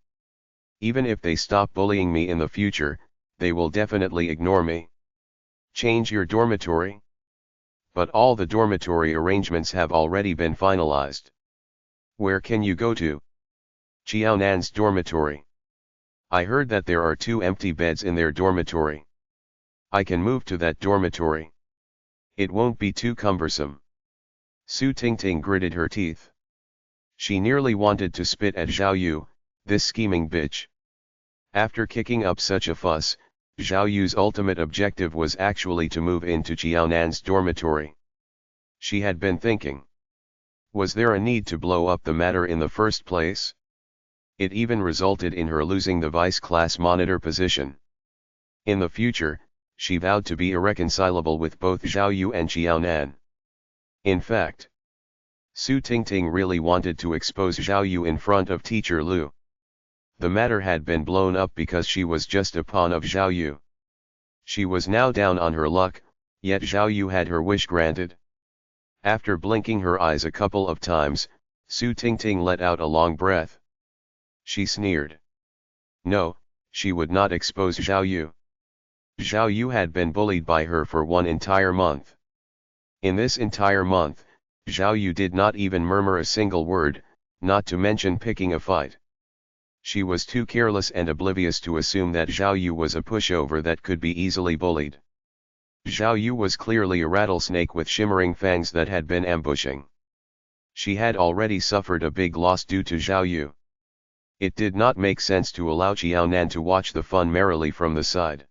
Even if they stop bullying me in the future, they will definitely ignore me. Change your dormitory? But all the dormitory arrangements have already been finalized. Where can you go to? Jiaonan's dormitory. I heard that there are 2 empty beds in their dormitory. I can move to that dormitory. It won't be too cumbersome. Su Tingting gritted her teeth. She nearly wanted to spit at Zhao Yu, this scheming bitch. After kicking up such a fuss, Zhao Yu's ultimate objective was actually to move into Jiaonan's dormitory. She had been thinking. Was there a need to blow up the matter in the first place? It even resulted in her losing the vice class monitor position. In the future, she vowed to be irreconcilable with both Zhao Yu and Jiaonan. In fact, Su Tingting really wanted to expose Zhao Yu in front of Teacher Lu. The matter had been blown up because she was just a pawn of Zhao Yu. She was now down on her luck, yet Zhao Yu had her wish granted. After blinking her eyes a couple of times, Su Tingting let out a long breath. She sneered. No, she would not expose Zhao Yu. Zhao Yu had been bullied by her for 1 entire month. In this entire month, Zhao Yu did not even murmur a single word, not to mention picking a fight. She was too careless and oblivious to assume that Zhao Yu was a pushover that could be easily bullied. Zhao Yu was clearly a rattlesnake with shimmering fangs that had been ambushing. She had already suffered a big loss due to Zhao Yu. It did not make sense to allow Qiaonan to watch the fun merrily from the side.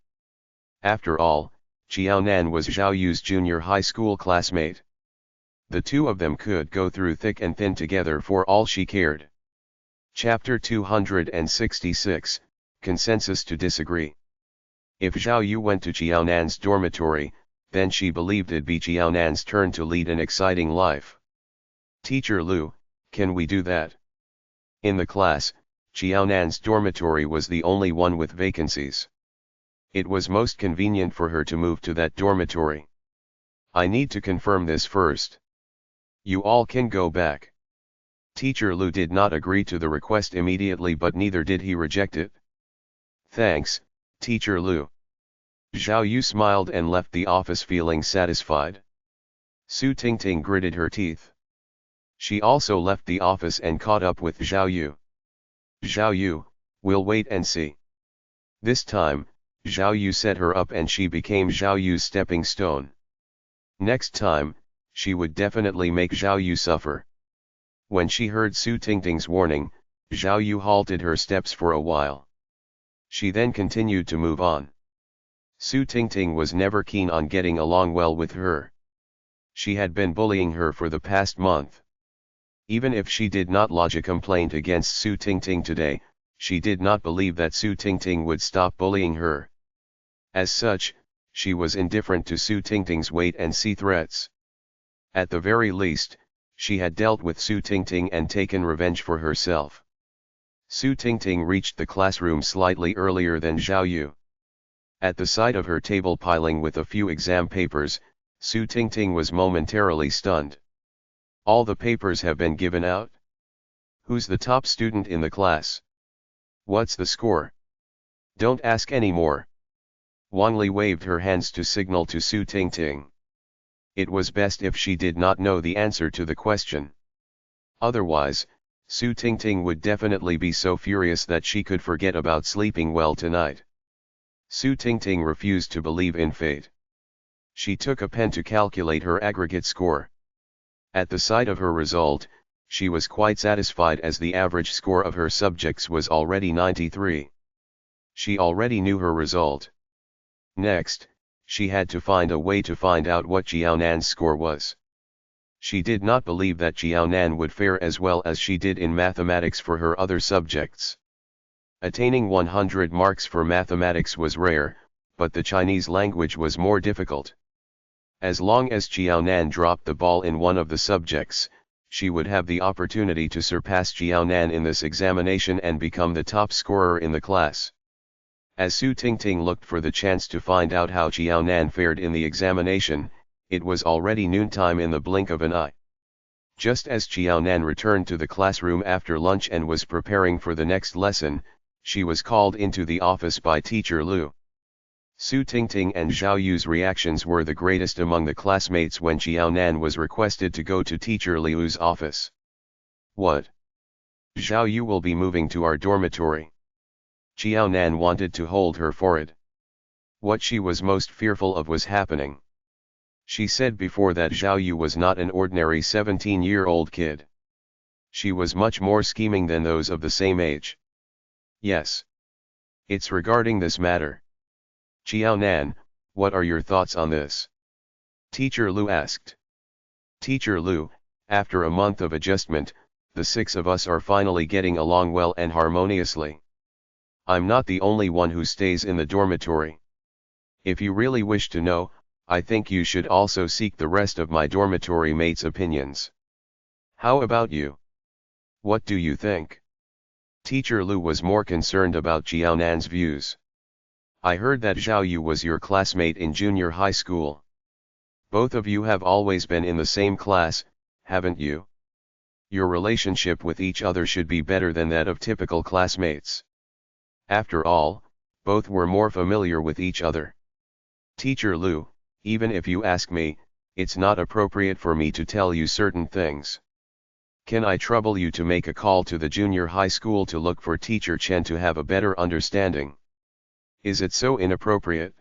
After all, Qiaonan was Zhao Yu's junior high school classmate. The two of them could go through thick and thin together for all she cared. Chapter 266, Consensus to Disagree. If Zhao Yu went to Qiaonan's dormitory, then she believed it'd be Qiaonan's turn to lead an exciting life. Teacher Lu, can we do that? In the class, Qiaonan's dormitory was the only one with vacancies. It was most convenient for her to move to that dormitory. I need to confirm this first. You all can go back. Teacher Lu did not agree to the request immediately, but neither did he reject it. Thanks, Teacher Lu. Zhao Yu smiled and left the office feeling satisfied. Su Tingting gritted her teeth. She also left the office and caught up with Zhao Yu. Zhao Yu, we'll wait and see. This time, Zhao Yu set her up and she became Zhao Yu's stepping stone. Next time, she would definitely make Zhao Yu suffer. When she heard Su Tingting's warning, Zhao Yu halted her steps for a while. She then continued to move on. Su Tingting was never keen on getting along well with her. She had been bullying her for the past month. Even if she did not lodge a complaint against Su Tingting today, she did not believe that Su Tingting would stop bullying her. As such, she was indifferent to Su Tingting's wait-and-see threats. At the very least, she had dealt with Su Tingting and taken revenge for herself. Su Tingting reached the classroom slightly earlier than Zhao Yu. At the sight of her table piling with a few exam papers, Su Tingting was momentarily stunned. All the papers have been given out? Who's the top student in the class? What's the score? Don't ask any more. Wang Li waved her hands to signal to Su Tingting. It was best if she did not know the answer to the question. Otherwise, Su Tingting would definitely be so furious that she could forget about sleeping well tonight. Su Tingting refused to believe in fate. She took a pen to calculate her aggregate score. At the sight of her result, she was quite satisfied as the average score of her subjects was already 93. She already knew her result. Next, she had to find a way to find out what Qiaonan's score was. She did not believe that Qiaonan would fare as well as she did in mathematics for her other subjects. Attaining 100 marks for mathematics was rare, but the Chinese language was more difficult. As long as Qiaonan dropped the ball in one of the subjects, she would have the opportunity to surpass Qiaonan in this examination and become the top scorer in the class. As Su Tingting looked for the chance to find out how Qiaonan fared in the examination, it was already noontime in the blink of an eye. Just as Qiaonan returned to the classroom after lunch and was preparing for the next lesson, she was called into the office by Teacher Lu. Su Tingting and Zhao Yu's reactions were the greatest among the classmates when Qiaonan was requested to go to Teacher Liu's office. What? Zhao Yu will be moving to our dormitory. Qiaonan wanted to hold her forehead. What she was most fearful of was happening. She said before that Zhao Yu was not an ordinary 17-year-old kid. She was much more scheming than those of the same age. Yes. It's regarding this matter. Qiaonan, what are your thoughts on this? Teacher Lu asked. Teacher Lu, after a month of adjustment, the six of us are finally getting along well and harmoniously. I'm not the only one who stays in the dormitory. If you really wish to know, I think you should also seek the rest of my dormitory mates' opinions. How about you? What do you think? Teacher Lu was more concerned about Qiaonan's views. I heard that Zhao Yu was your classmate in junior high school. Both of you have always been in the same class, haven't you? Your relationship with each other should be better than that of typical classmates. After all, both were more familiar with each other. Teacher Lu, even if you ask me, it's not appropriate for me to tell you certain things. Can I trouble you to make a call to the junior high school to look for Teacher Chen to have a better understanding? Is it so inappropriate?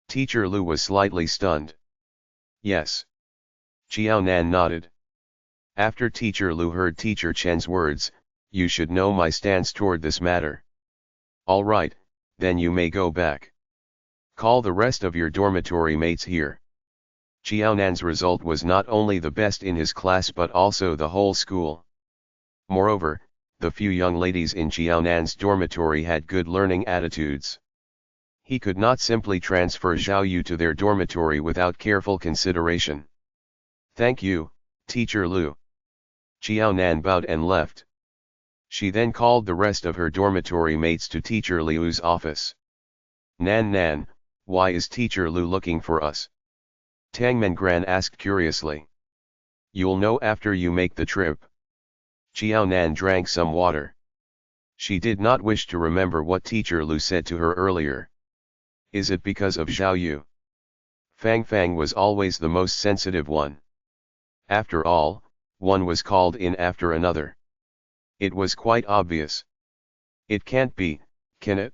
Teacher Lu was slightly stunned. Yes. Xiao Nan nodded. After Teacher Lu heard Teacher Chen's words, you should know my stance toward this matter. All right, then you may go back. Call the rest of your dormitory mates here. Xiao Nan's result was not only the best in his class but also the whole school. Moreover, the few young ladies in Xiao Nan's dormitory had good learning attitudes. He could not simply transfer Zhao Yu to their dormitory without careful consideration. Thank you, Teacher Lu. Xiao Nan bowed and left. She then called the rest of her dormitory mates to Teacher Liu's office. Nan, why is Teacher Lu looking for us? Tang Mengran asked curiously. You'll know after you make the trip. Xiao Nan drank some water. She did not wish to remember what Teacher Lu said to her earlier. Is it because of Zhao Yu? Fang was always the most sensitive one. After all, one was called in after another. It was quite obvious. It can't be, can it?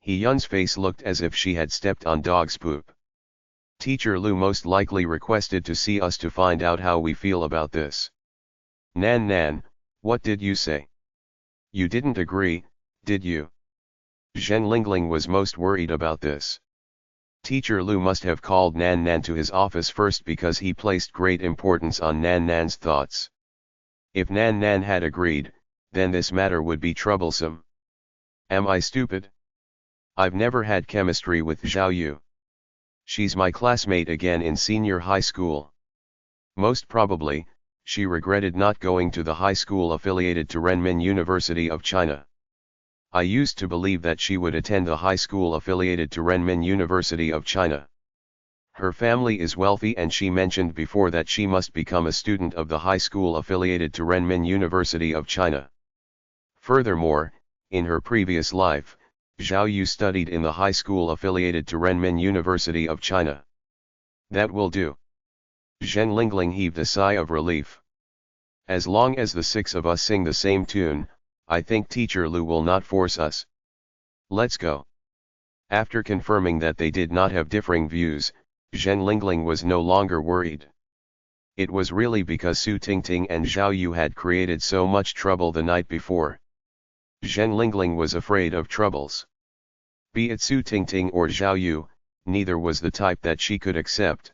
He Yun's face looked as if she had stepped on dog's poop. Teacher Lu most likely requested to see us to find out how we feel about this. Nan, what did you say? You didn't agree, did you? Zhen Lingling was most worried about this. Teacher Lu must have called Nan to his office first because he placed great importance on Nan's thoughts. If Nan had agreed, then this matter would be troublesome. Am I stupid? I've never had chemistry with Zhao Yu. She's my classmate again in senior high school. Most probably, she regretted not going to the high school affiliated to Renmin University of China. I used to believe that she would attend the high school affiliated to Renmin University of China. Her family is wealthy and she mentioned before that she must become a student of the high school affiliated to Renmin University of China. Furthermore, in her previous life, Zhao Yu studied in the high school affiliated to Renmin University of China. That will do. Zhen Lingling heaved a sigh of relief. As long as the six of us sing the same tune, I think Teacher Lu will not force us. Let's go. After confirming that they did not have differing views, Zhen Lingling was no longer worried. It was really because Su Tingting and Zhao Yu had created so much trouble the night before. Zhen Lingling was afraid of troubles. Be it Su Tingting or Zhao Yu, neither was the type that she could accept.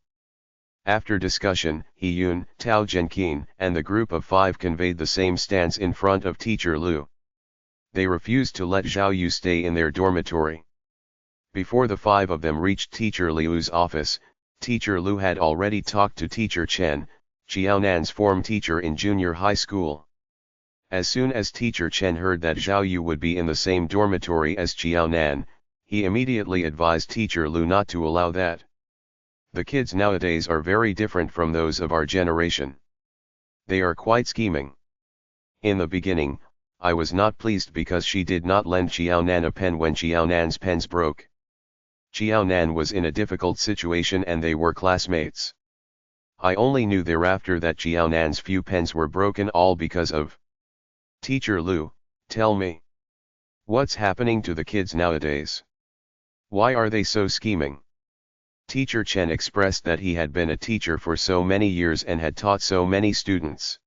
After discussion, He Yun, Tao Zhenqin, and the group of 5 conveyed the same stance in front of Teacher Lu. They refused to let Zhao Yu stay in their dormitory. Before the 5 of them reached Teacher Liu's office, Teacher Lu had already talked to Teacher Chen, Xiaonan's form teacher in junior high school. As soon as Teacher Chen heard that Zhao Yu would be in the same dormitory as Xiaonan, he immediately advised Teacher Lu not to allow that. The kids nowadays are very different from those of our generation. They are quite scheming. In the beginning, I was not pleased because she did not lend Xiaonan a pen when Xiaonan's pens broke. Xiaonan was in a difficult situation and they were classmates. I only knew thereafter that Xiaonan's few pens were broken all because of. Teacher Lu, tell me. What's happening to the kids nowadays? Why are they so scheming? Teacher Chen expressed that he had been a teacher for so many years and had taught so many students.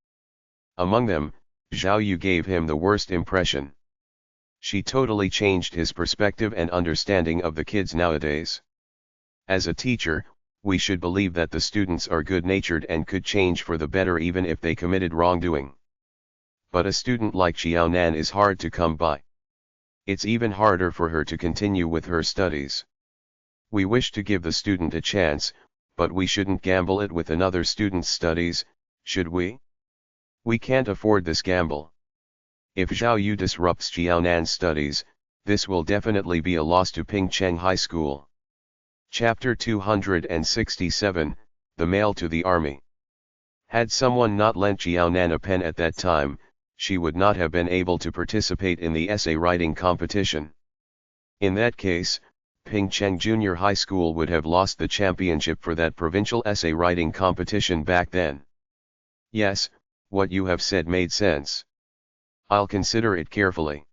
Among them, Zhao Yu gave him the worst impression. She totally changed his perspective and understanding of the kids nowadays. As a teacher, we should believe that the students are good-natured and could change for the better even if they committed wrongdoing. But a student like Xiaonan is hard to come by. It's even harder for her to continue with her studies. We wish to give the student a chance, but we shouldn't gamble it with another student's studies, should we? We can't afford this gamble. If Zhao Yu disrupts Xiaonan's studies, this will definitely be a loss to Pingcheng High School. Chapter 267, The Mail to the Army. Had someone not lent Xiaonan a pen at that time, she would not have been able to participate in the essay writing competition. In that case, Pingcheng Junior High School would have lost the championship for that provincial essay writing competition back then. Yes, what you have said made sense. I'll consider it carefully.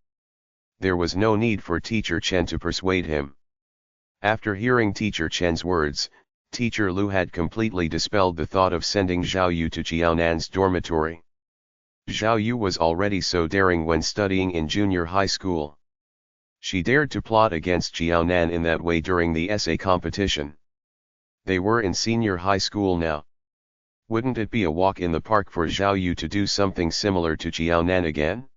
There was no need for Teacher Chen to persuade him. After hearing Teacher Chen's words, Teacher Lu had completely dispelled the thought of sending Zhao Yu to Qiaonan's dormitory. Zhao Yu was already so daring when studying in junior high school. She dared to plot against Qiaonan in that way during the essay competition. They were in senior high school now. Wouldn't it be a walk in the park for Zhao Yu to do something similar to Qiaonan again?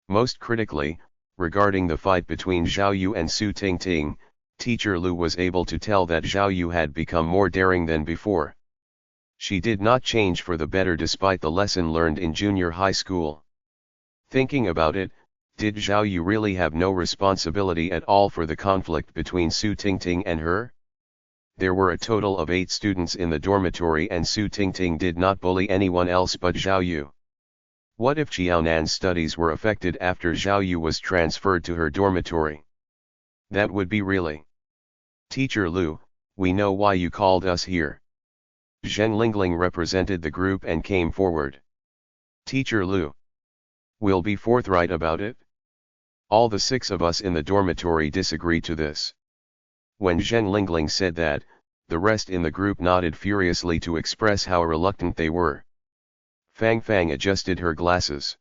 Most critically, regarding the fight between Zhao Yu and Su Tingting, Teacher Lu was able to tell that Zhao Yu had become more daring than before. She did not change for the better despite the lesson learned in junior high school. Thinking about it, did Zhao Yu really have no responsibility at all for the conflict between Su Tingting and her? There were a total of 8 students in the dormitory and Su Tingting did not bully anyone else but Zhao Yu. What if Qiaonan's studies were affected after Zhao Yu was transferred to her dormitory? That would be really. Teacher Lu, we know why you called us here. Zhen Lingling represented the group and came forward. Teacher Lu. We'll be forthright about it. All the 6 of us in the dormitory disagree to this. When Zhen Lingling said that, the rest in the group nodded furiously to express how reluctant they were. Fang Fang adjusted her glasses.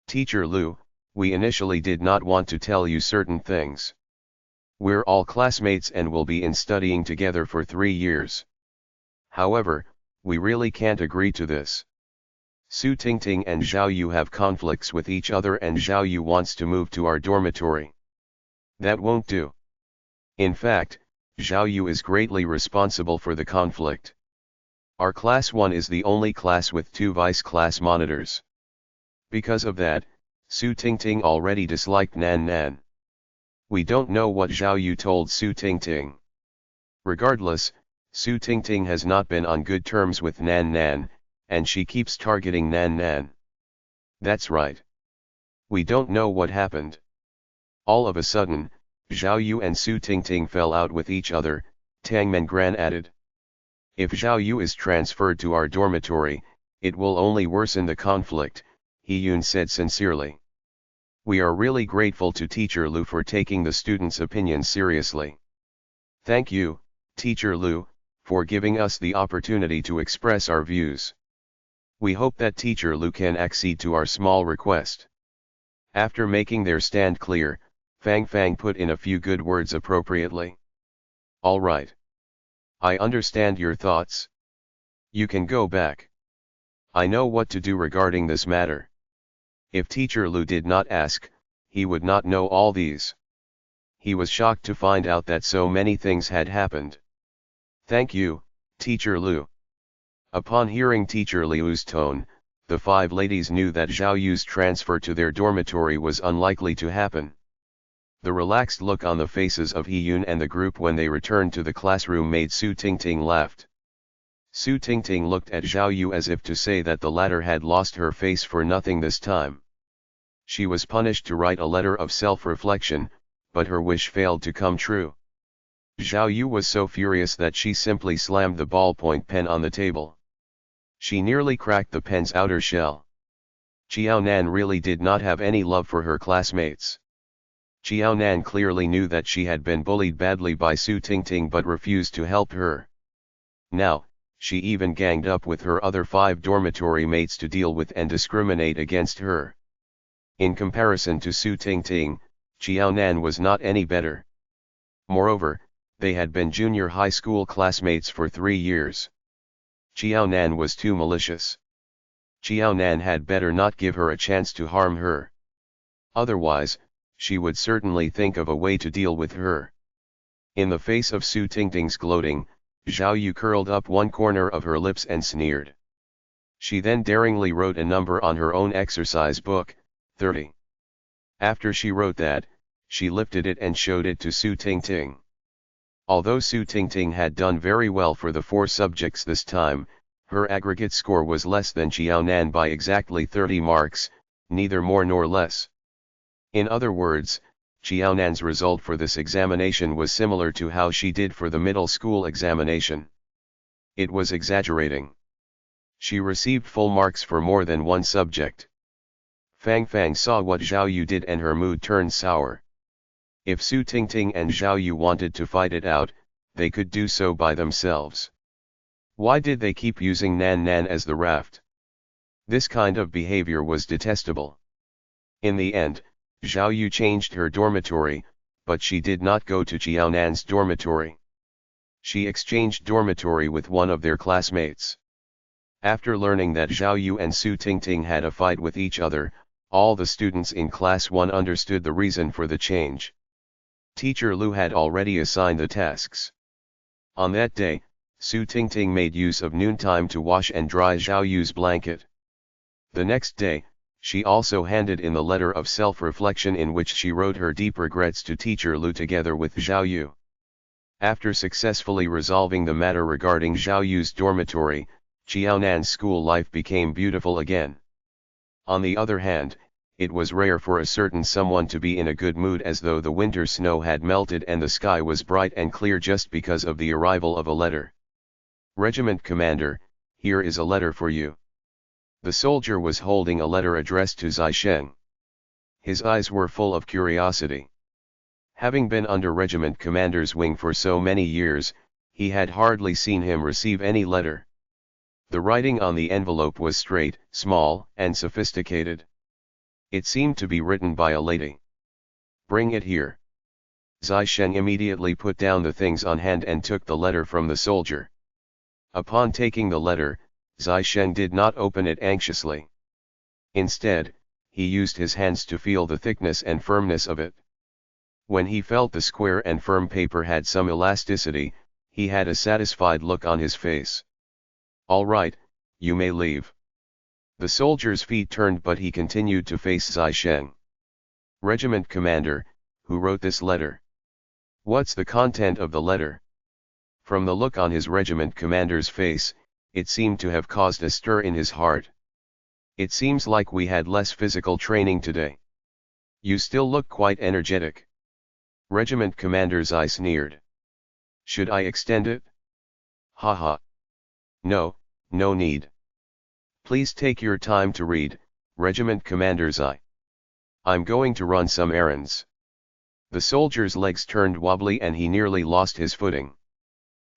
Teacher Lu, we initially did not want to tell you certain things. We're all classmates and will be in studying together for 3 years. However, we really can't agree to this. Su Tingting and Zhao Yu have conflicts with each other and Zhao Yu wants to move to our dormitory. That won't do. In fact, Zhao Yu is greatly responsible for the conflict. Our class 1 is the only class with 2 vice class monitors. Because of that, Su Tingting already disliked Nan Nan. We don't know what Zhao Yu told Su Tingting. Regardless, Su Tingting has not been on good terms with Nan Nan, and she keeps targeting Nan Nan. That's right. We don't know what happened. All of a sudden, Zhao Yu and Su Tingting fell out with each other, Tang Mengran added. If Zhao Yu is transferred to our dormitory, it will only worsen the conflict, He Yun said sincerely. We are really grateful to Teacher Lu for taking the students' opinions seriously. Thank you, Teacher Lu, for giving us the opportunity to express our views. We hope that Teacher Lu can accede to our small request. After making their stand clear, Fang Fang put in a few good words appropriately. All right. I understand your thoughts. You can go back. I know what to do regarding this matter. If Teacher Lu did not ask, he would not know all these. He was shocked to find out that so many things had happened. Thank you, Teacher Lu. Upon hearing Teacher Liu's tone, the 5 ladies knew that Zhao Yu's transfer to their dormitory was unlikely to happen. The relaxed look on the faces of He Yun and the group when they returned to the classroom made Su Tingting laugh. Su Tingting looked at Zhao Yu as if to say that the latter had lost her face for nothing this time. She was punished to write a letter of self-reflection, but her wish failed to come true. Zhao Yu was so furious that she simply slammed the ballpoint pen on the table. She nearly cracked the pen's outer shell. Qiaonan really did not have any love for her classmates. Qiaonan clearly knew that she had been bullied badly by Su Tingting but refused to help her. Now, she even ganged up with her other 5 dormitory mates to deal with and discriminate against her. In comparison to Su Tingting, Qiaonan was not any better. Moreover, they had been junior high school classmates for 3 years. Qiaonan was too malicious. Qiaonan had better not give her a chance to harm her. Otherwise, she would certainly think of a way to deal with her. In the face of Su Tingting's gloating, Zhao Yu curled up one corner of her lips and sneered. She then daringly wrote a number on her own exercise book, 30. After she wrote that, she lifted it and showed it to Su Tingting. Although Su Tingting had done very well for the 4 subjects this time, her aggregate score was less than Qiaonan by exactly 30 marks, neither more nor less. In other words, Qiaonan's result for this examination was similar to how she did for the middle school examination. It was exaggerating. She received full marks for more than one subject. Fang Fang saw what Zhao Yu did and her mood turned sour. If Su Tingting and Zhao Yu wanted to fight it out, they could do so by themselves. Why did they keep using Nan Nan as the raft? This kind of behavior was detestable. In the end, Zhao Yu changed her dormitory, but she did not go to Qiaonan's dormitory. She exchanged dormitory with one of their classmates. After learning that Zhao Yu and Su Tingting had a fight with each other, all the students in Class 1 understood the reason for the change. Teacher Lu had already assigned the tasks. On that day, Su Tingting made use of noontime to wash and dry Zhao Yu's blanket. The next day, she also handed in the letter of self-reflection in which she wrote her deep regrets to Teacher Lu together with Zhao Yu. After successfully resolving the matter regarding Zhao Yu's dormitory, Qiaonan's school life became beautiful again. On the other hand, it was rare for a certain someone to be in a good mood as though the winter snow had melted and the sky was bright and clear just because of the arrival of a letter. Regiment Commander, here is a letter for you. The soldier was holding a letter addressed to Zai Sheng. His eyes were full of curiosity. Having been under Regiment Commander's wing for so many years, he had hardly seen him receive any letter. The writing on the envelope was straight, small, and sophisticated. It seemed to be written by a lady. Bring it here. Zai Sheng immediately put down the things on hand and took the letter from the soldier. Upon taking the letter, Zai Sheng did not open it anxiously. Instead, he used his hands to feel the thickness and firmness of it. When he felt the square and firm paper had some elasticity, he had a satisfied look on his face. All right, you may leave. The soldier's feet turned but he continued to face Zai Sheng. Regiment Commander, who wrote this letter? What's the content of the letter? From the look on his regiment commander's face, it seemed to have caused a stir in his heart. It seems like we had less physical training today. You still look quite energetic. Regiment Commander's eye sneered. Should I extend it? Haha. No, no need. Please take your time to read, Regiment Commander's eye. I'm going to run some errands. The soldier's legs turned wobbly and he nearly lost his footing.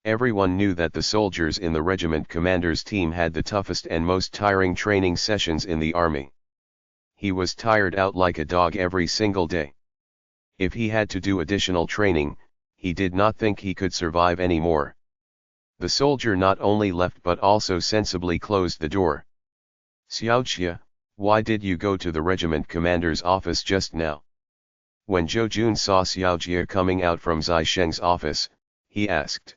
Everyone knew that the soldiers in the regiment commander's team had the toughest and most tiring training sessions in the army. He was tired out like a dog every single day. If he had to do additional training, he did not think he could survive anymore. The soldier not only left but also sensibly closed the door. Xiaojia, why did you go to the regiment commander's office just now? When Zhou Jun saw Xiaojia coming out from Zai Sheng's office, he asked.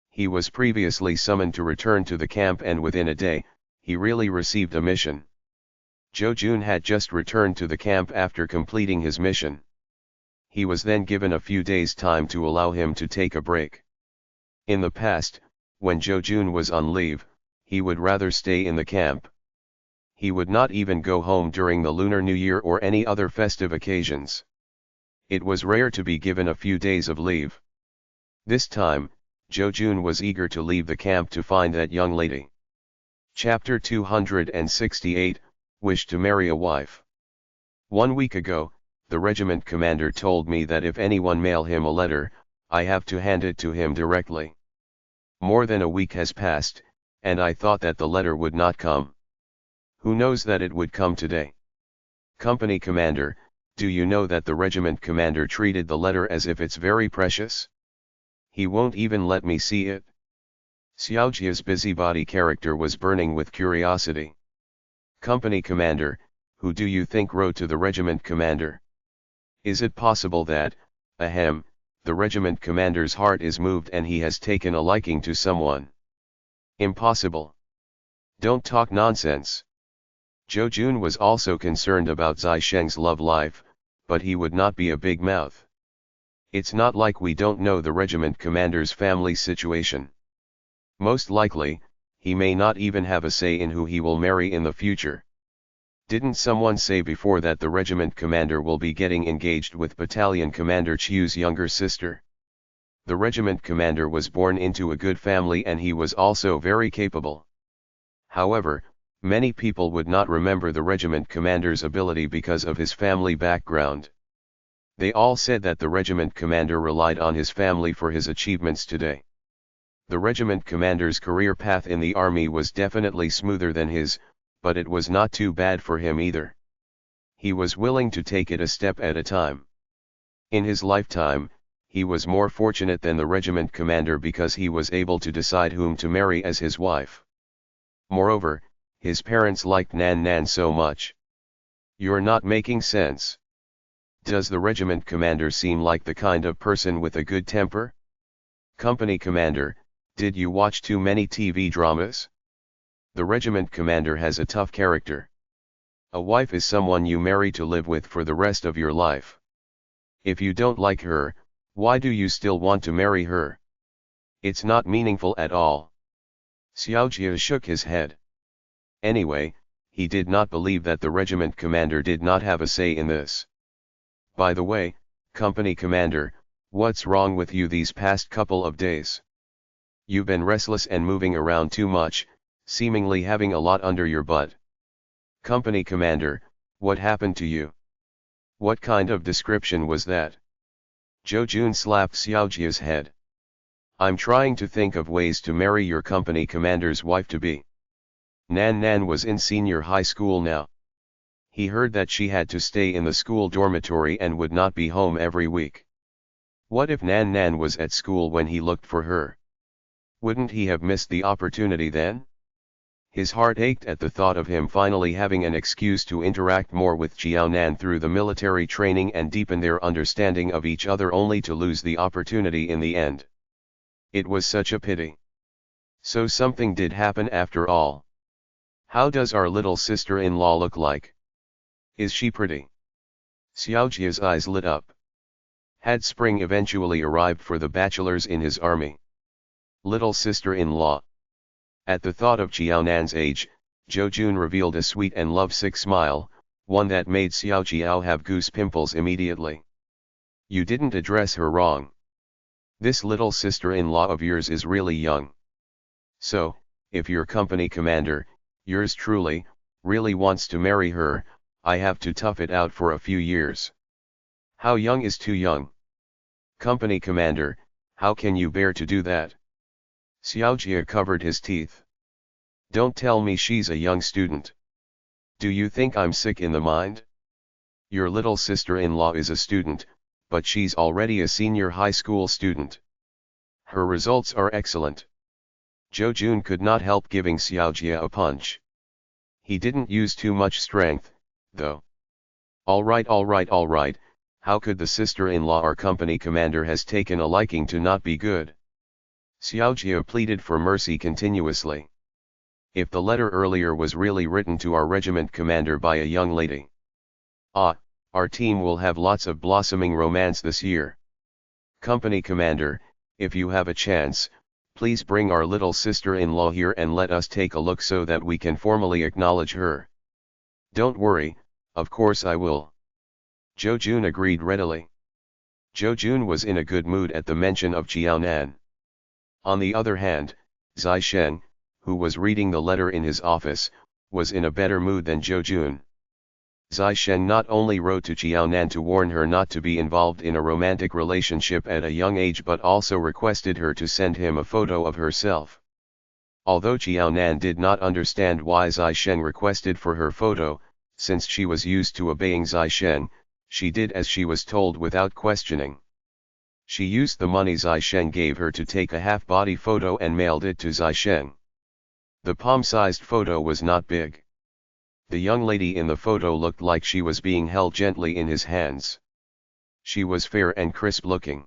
He was previously summoned to return to the camp and within a day, he really received a mission. Zhou Jun had just returned to the camp after completing his mission. He was then given a few days' time to allow him to take a break. In the past, when Zhou Jun was on leave, he would rather stay in the camp. He would not even go home during the Lunar New Year or any other festive occasions. It was rare to be given a few days of leave. This time, Zhou Jun was eager to leave the camp to find that young lady. Chapter 268, Wish to Marry a Wife. 1 week ago, the regiment commander told me that if anyone mail him a letter, I have to hand it to him directly. More than a week has passed, and I thought that the letter would not come. Who knows that it would come today? Company commander, do you know that the regiment commander treated the letter as if it's very precious? He won't even let me see it. Xiaojia's busybody character was burning with curiosity. Company commander, who do you think wrote to the regiment commander? Is it possible that, the regiment commander's heart is moved and he has taken a liking to someone? Impossible. Don't talk nonsense. Zhou Jun was also concerned about Zai Sheng's love life, but he would not be a big mouth. It's not like we don't know the regiment commander's family situation. Most likely, he may not even have a say in who he will marry in the future. Didn't someone say before that the regiment commander will be getting engaged with battalion commander Chiu's younger sister? The regiment commander was born into a good family and he was also very capable. However, many people would not remember the regiment commander's ability because of his family background. They all said that the regiment commander relied on his family for his achievements today. The regiment commander's career path in the army was definitely smoother than his, but it was not too bad for him either. He was willing to take it a step at a time. In his lifetime, he was more fortunate than the regiment commander because he was able to decide whom to marry as his wife. Moreover, his parents liked Nan Nan so much. You're not making sense. Does the regiment commander seem like the kind of person with a good temper? Company commander, did you watch too many TV dramas? The regiment commander has a tough character. A wife is someone you marry to live with for the rest of your life. If you don't like her, why do you still want to marry her? It's not meaningful at all. Xiaojia shook his head. Anyway, he did not believe that the regiment commander did not have a say in this. By the way, company commander, what's wrong with you these past couple of days? You've been restless and moving around too much, seemingly having a lot under your butt. Company commander, what happened to you? What kind of description was that? Zhou Jun slapped Xiaojia's head. I'm trying to think of ways to marry your company commander's wife-to-be. Nan Nan was in senior high school now. He heard that she had to stay in the school dormitory and would not be home every week. What if Nan Nan was at school when he looked for her? Wouldn't he have missed the opportunity then? His heart ached at the thought of him finally having an excuse to interact more with Jiaonan through the military training and deepen their understanding of each other, only to lose the opportunity in the end. It was such a pity. So something did happen after all. How does our little sister-in-law look like? Is she pretty? Xiaojia's eyes lit up. Had spring eventually arrived for the bachelors in his army? Little sister-in-law. At the thought of Jiaonan's age, Zhou Jun revealed a sweet and lovesick smile, one that made Xiaojiao have goose pimples immediately. You didn't address her wrong. This little sister-in-law of yours is really young. So, if your company commander, yours truly, really wants to marry her, I have to tough it out for a few years. How young is too young? Company commander, how can you bear to do that? Xiaojia covered his teeth. Don't tell me she's a young student. Do you think I'm sick in the mind? Your little sister-in-law is a student, but she's already a senior high school student. Her results are excellent. Zhou Jun could not help giving Xiaojia a punch. He didn't use too much strength, though. All right, how could the sister-in-law our company commander has taken a liking to not be good? Xiaojia pleaded for mercy continuously. If the letter earlier was really written to our regiment commander by a young lady. Our team will have lots of blossoming romance this year. Company commander, if you have a chance, please bring our little sister-in-law here and let us take a look so that we can formally acknowledge her. Don't worry, of course I will. Zhou Jun agreed readily. Zhou Jun was in a good mood at the mention of Jiaonan. On the other hand, Zai Shen, who was reading the letter in his office, was in a better mood than Zhou Jun. Zai Shen not only wrote to Jiaonan to warn her not to be involved in a romantic relationship at a young age, but also requested her to send him a photo of herself. Although Jiaonan did not understand why Zai Shen requested for her photo, since she was used to obeying Zai Shen, she did as she was told without questioning. She used the money Zai Shen gave her to take a half-body photo and mailed it to Zai Shen. The palm-sized photo was not big. The young lady in the photo looked like she was being held gently in his hands. She was fair and crisp-looking.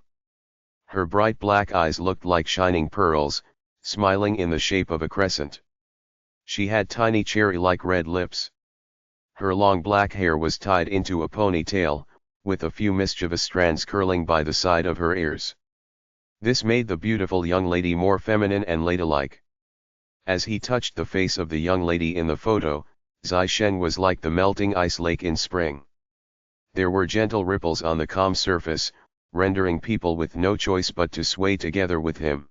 Her bright black eyes looked like shining pearls, smiling in the shape of a crescent. She had tiny cherry-like red lips. Her long black hair was tied into a ponytail, with a few mischievous strands curling by the side of her ears. This made the beautiful young lady more feminine and ladylike. As he touched the face of the young lady in the photo, Zai Shen was like the melting ice lake in spring. There were gentle ripples on the calm surface, rendering people with no choice but to sway together with him.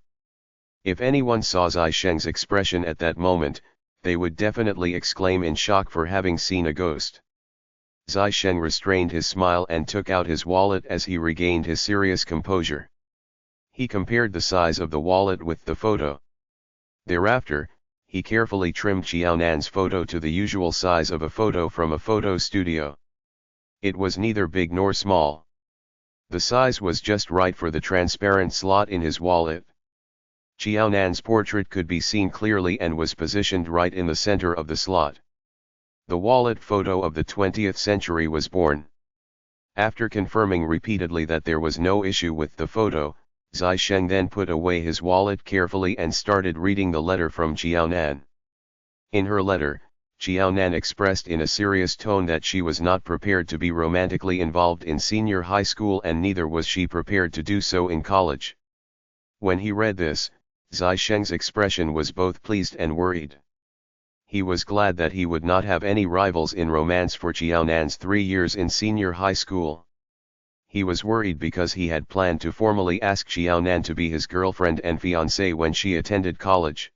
If anyone saw Zai Shen's expression at that moment, they would definitely exclaim in shock for having seen a ghost. Zai Sheng restrained his smile and took out his wallet as he regained his serious composure. He compared the size of the wallet with the photo. Thereafter, he carefully trimmed Xiaonan's photo to the usual size of a photo from a photo studio. It was neither big nor small. The size was just right for the transparent slot in his wallet. Xiaonan's portrait could be seen clearly and was positioned right in the center of the slot. The wallet photo of the 20th century was born. After confirming repeatedly that there was no issue with the photo, Zai Sheng then put away his wallet carefully and started reading the letter from Xiaonan. In her letter, Xiaonan expressed in a serious tone that she was not prepared to be romantically involved in senior high school and neither was she prepared to do so in college. When he read this, Zai Sheng's expression was both pleased and worried. He was glad that he would not have any rivals in romance for Xiaonan's 3 years in senior high school. He was worried because he had planned to formally ask Xiaonan to be his girlfriend and fiancée when she attended college.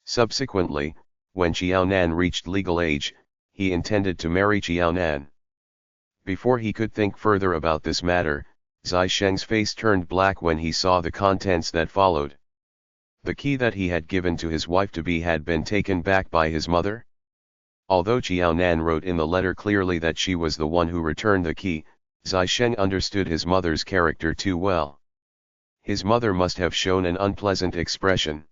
Subsequently, when Xiaonan reached legal age, he intended to marry Xiaonan. Before he could think further about this matter, Zai Sheng's face turned black when he saw the contents that followed. The key that he had given to his wife-to-be had been taken back by his mother? Although Xiaonan wrote in the letter clearly that she was the one who returned the key, Zai Sheng understood his mother's character too well. His mother must have shown an unpleasant expression.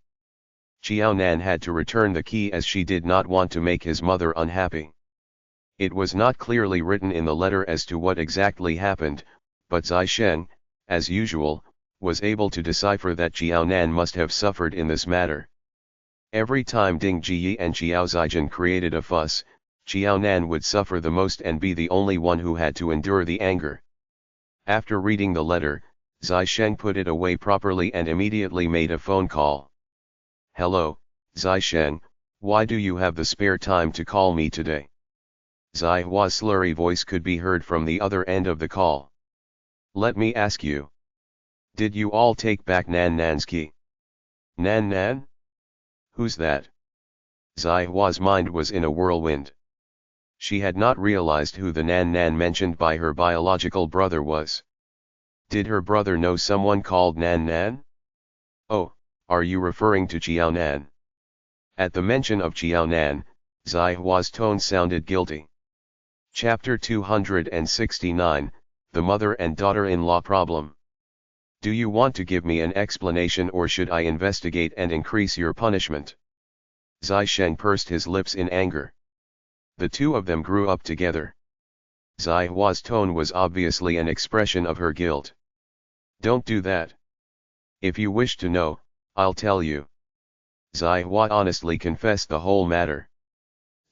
Xiaonan had to return the key as she did not want to make his mother unhappy. It was not clearly written in the letter as to what exactly happened, but Zai Sheng, as usual, was able to decipher that Xiaonan must have suffered in this matter. Every time Ding Jiyi and Xiao Zijin created a fuss, Xiaonan would suffer the most and be the only one who had to endure the anger. After reading the letter, Zai Sheng put it away properly and immediately made a phone call. "Hello, Zai Sheng, why do you have the spare time to call me today?" Zai Hua's slurry voice could be heard from the other end of the call. "Let me ask you. Did you all take back Nan Nan's key?" "Nan Nan? Who's that?" Zai Hua's mind was in a whirlwind. She had not realized who the Nan Nan mentioned by her biological brother was. Did her brother know someone called Nan Nan? "Oh, are you referring to Xiaonan?" At the mention of Xiaonan, Zai Hua's tone sounded guilty. Chapter 269, The Mother and Daughter-in-Law Problem. "Do you want to give me an explanation or should I investigate and increase your punishment?" Zai Sheng pursed his lips in anger. The two of them grew up together. Zai Hua's tone was obviously an expression of her guilt. "Don't do that. If you wish to know, I'll tell you." Zai Hua honestly confessed the whole matter.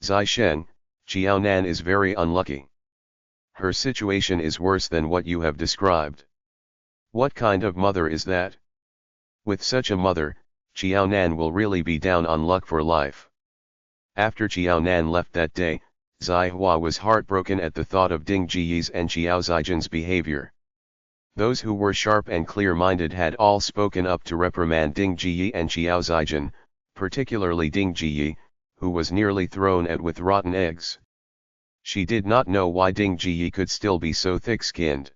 "Zai Sheng, Xiaonan is very unlucky. Her situation is worse than what you have described." "What kind of mother is that? With such a mother, Xiaonan will really be down on luck for life." After Xiaonan left that day, Zai Hua was heartbroken at the thought of Ding Jiyi's and Xiao Zijin's behavior. Those who were sharp and clear-minded had all spoken up to reprimand Ding Jiyi and Xiao Zijin, particularly Ding Jiyi, who was nearly thrown at with rotten eggs. She did not know why Ding Jiyi could still be so thick-skinned.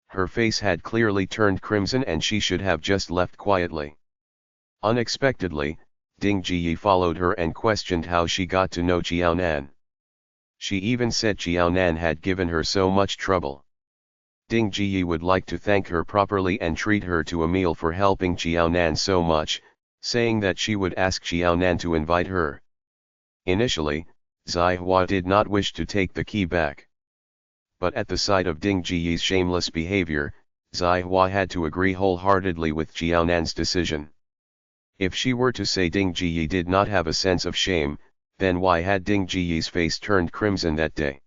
Her face had clearly turned crimson and she should have just left quietly. Unexpectedly, Ding Jiyi followed her and questioned how she got to know Xiaonan. She even said Xiaonan had given her so much trouble. Ding Jiyi would like to thank her properly and treat her to a meal for helping Xiaonan so much, saying that she would ask Xiaonan to invite her. Initially, Zai Hua did not wish to take the key back. But at the sight of Ding Jiyi's shameless behavior, Zai Hua had to agree wholeheartedly with Xiaonan's decision. If she were to say Ding Jiyi did not have a sense of shame, then why had Ding Jiyi's face turned crimson that day?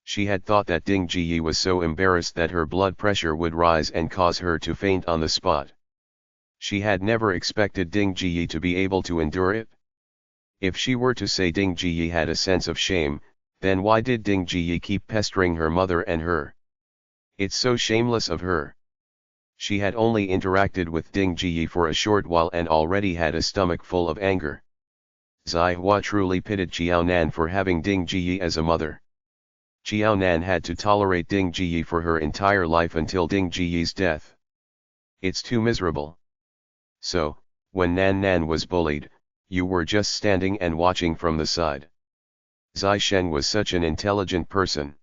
She had thought that Ding Jiyi was so embarrassed that her blood pressure would rise and cause her to faint on the spot. She had never expected Ding Jiyi to be able to endure it. If she were to say Ding Jiyi had a sense of shame, then why did Ding Jiyi keep pestering her mother and her? It's so shameless of her. She had only interacted with Ding Jiyi for a short while and already had a stomach full of anger. Zai Hua truly pitied Xiaonan for having Ding Jiyi as a mother. Xiao Nan had to tolerate Ding Jiyi for her entire life until Ding Jiyi's death. It's too miserable. So, when Nan Nan was bullied, you were just standing and watching from the side. Zai Sheng was such an intelligent person.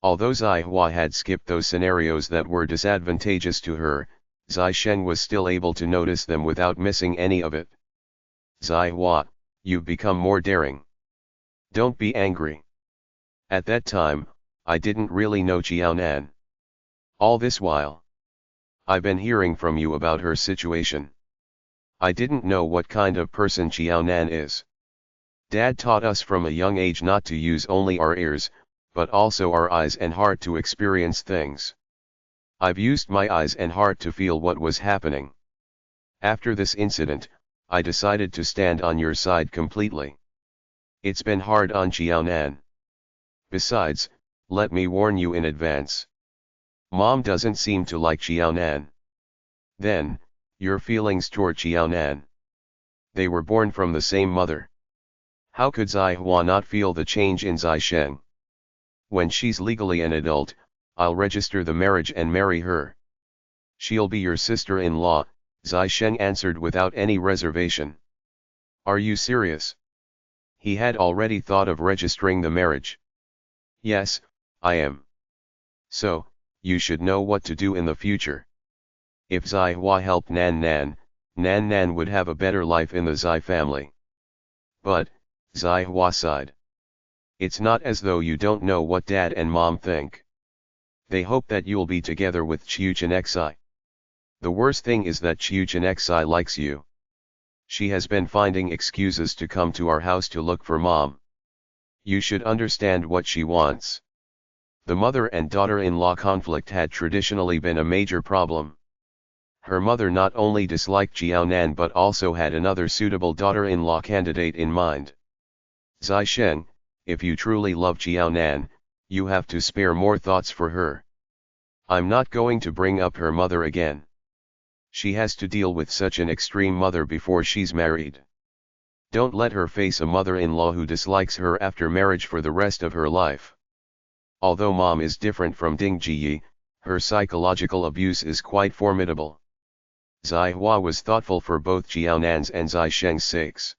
Although Zai Hua had skipped those scenarios that were disadvantageous to her, Zai Sheng was still able to notice them without missing any of it. Zai Hua, you've become more daring. Don't be angry. At that time, I didn't really know Xiao Nan. All this while, I've been hearing from you about her situation. I didn't know what kind of person Xiao Nan is. Dad taught us from a young age not to use only our ears, but also our eyes and heart to experience things. I've used my eyes and heart to feel what was happening. After this incident, I decided to stand on your side completely. It's been hard on Xiao Nan. Besides, let me warn you in advance. Mom doesn't seem to like Xiao Nan. Then, your feelings toward Xiao Nan. They were born from the same mother. How could Zai Hua not feel the change in Zai Sheng? When she's legally an adult, I'll register the marriage and marry her. She'll be your sister-in-law, Zai Sheng answered without any reservation. Are you serious? He had already thought of registering the marriage. Yes, I am. So, you should know what to do in the future. If Zai Hua helped Nan Nan, Nan Nan would have a better life in the Zai family. But, Zai Hua sighed. It's not as though you don't know what Dad and Mom think. They hope that you'll be together with Chiu Chenxi. The worst thing is that Chiu Chenxi likes you. She has been finding excuses to come to our house to look for Mom. You should understand what she wants. The mother and daughter-in-law conflict had traditionally been a major problem. Her mother not only disliked Xiao Nan but also had another suitable daughter-in-law candidate in mind. Zai Sheng, if you truly love Xiao Nan, you have to spare more thoughts for her. I'm not going to bring up her mother again. She has to deal with such an extreme mother before she's married. Don't let her face a mother-in-law who dislikes her after marriage for the rest of her life. Although Mom is different from Ding Jiyi, her psychological abuse is quite formidable. Zai Hua was thoughtful for both Xiao Nan's and Zai Sheng's sakes.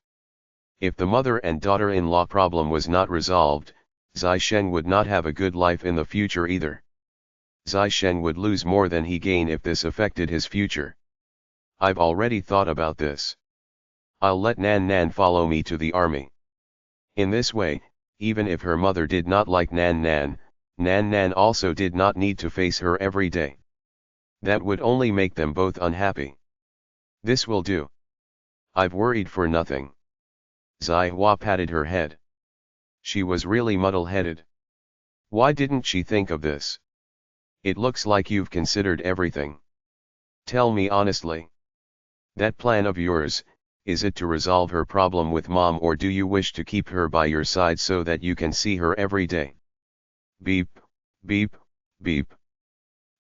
If the mother and daughter-in-law problem was not resolved, Zai Sheng would not have a good life in the future either. Zai Sheng would lose more than he gained if this affected his future. I've already thought about this. I'll let Nan Nan follow me to the army. In this way, even if her mother did not like Nan Nan, Nan Nan also did not need to face her every day. That would only make them both unhappy. This will do. I've worried for nothing. Zai Hua patted her head. She was really muddle-headed. Why didn't she think of this? It looks like you've considered everything. Tell me honestly. That plan of yours, is it to resolve her problem with Mom or do you wish to keep her by your side so that you can see her every day? Beep, beep, beep.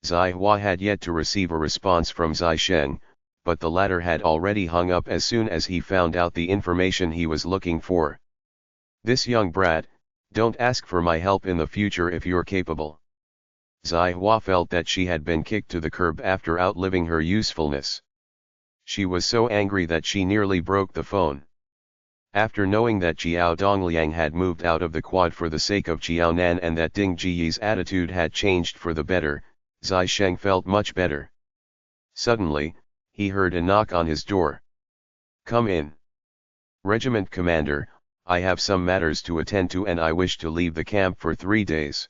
Zai Hua had yet to receive a response from Zai Sheng, but the latter had already hung up as soon as he found out the information he was looking for. This young brat, don't ask for my help in the future if you're capable. Zai Hua felt that she had been kicked to the curb after outliving her usefulness. She was so angry that she nearly broke the phone. After knowing that Jiao Dongliang had moved out of the quad for the sake of Xiao Nan and that Ding Jiyi's attitude had changed for the better, Zai Sheng felt much better. Suddenly, he heard a knock on his door. Come in. Regiment Commander, I have some matters to attend to and I wish to leave the camp for 3 days.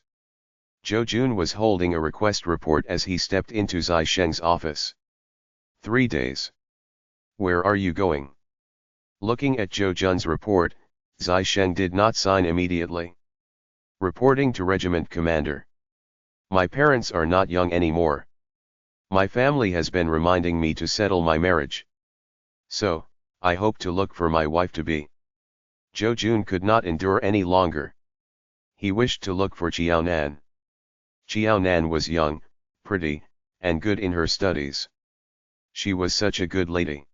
Zhou Jun was holding a request report as he stepped into Zai Sheng's office. 3 days. Where are you going? Looking at Zhou Jun's report, Zai Sheng did not sign immediately. Reporting to Regiment Commander. My parents are not young anymore. My family has been reminding me to settle my marriage. So, I hope to look for my wife-to-be. Zhou Jun could not endure any longer. He wished to look for Xiao Nan. Xiao Nan was young, pretty, and good in her studies. She was such a good lady.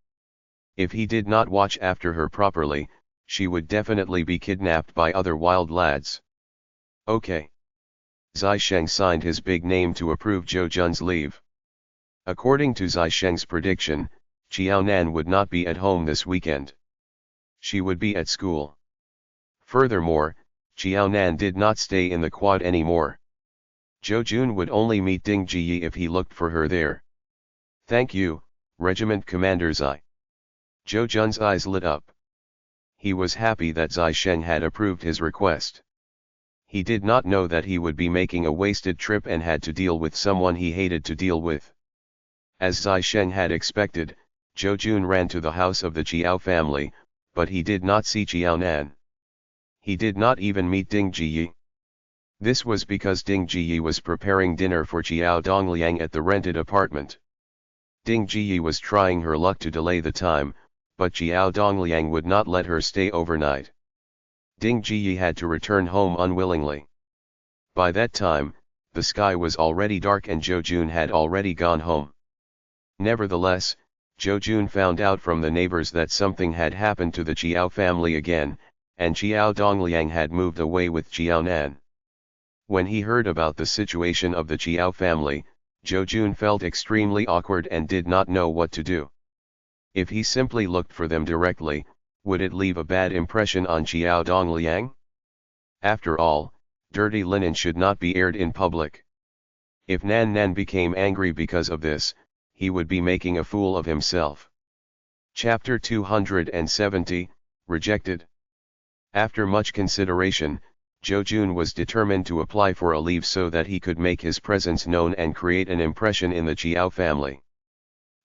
If he did not watch after her properly, she would definitely be kidnapped by other wild lads. Okay. Zai Sheng signed his big name to approve Zhou Jun's leave. According to Zai Sheng's prediction, Qiaonan would not be at home this weekend. She would be at school. Furthermore, Qiaonan did not stay in the quad anymore. Zhou Jun would only meet Ding Jiyi if he looked for her there. Thank you, Regiment Commander Zai. Zhou Jun's eyes lit up. He was happy that Zai Sheng had approved his request. He did not know that he would be making a wasted trip and had to deal with someone he hated to deal with. As Zai Sheng had expected, Zhou Jun ran to the house of the Jiao family, but he did not see Qiaonan. He did not even meet Ding Jiyi. This was because Ding Jiyi was preparing dinner for Jiao Dongliang at the rented apartment. Ding Jiyi was trying her luck to delay the time, but Jiao Dongliang would not let her stay overnight. Ding Jiyi had to return home unwillingly. By that time, the sky was already dark and Zhou Jun had already gone home. Nevertheless, Zhou Jun found out from the neighbors that something had happened to the Jiao family again, and Jiao Dongliang had moved away with Qiaonan. When he heard about the situation of the Jiao family, Zhou Jun felt extremely awkward and did not know what to do. If he simply looked for them directly, would it leave a bad impression on Jiao Dongliang? After all, dirty linen should not be aired in public. If Nan Nan became angry because of this, he would be making a fool of himself. Chapter 270, Rejected. After much consideration, Zhou Jun was determined to apply for a leave so that he could make his presence known and create an impression in the Jiao family.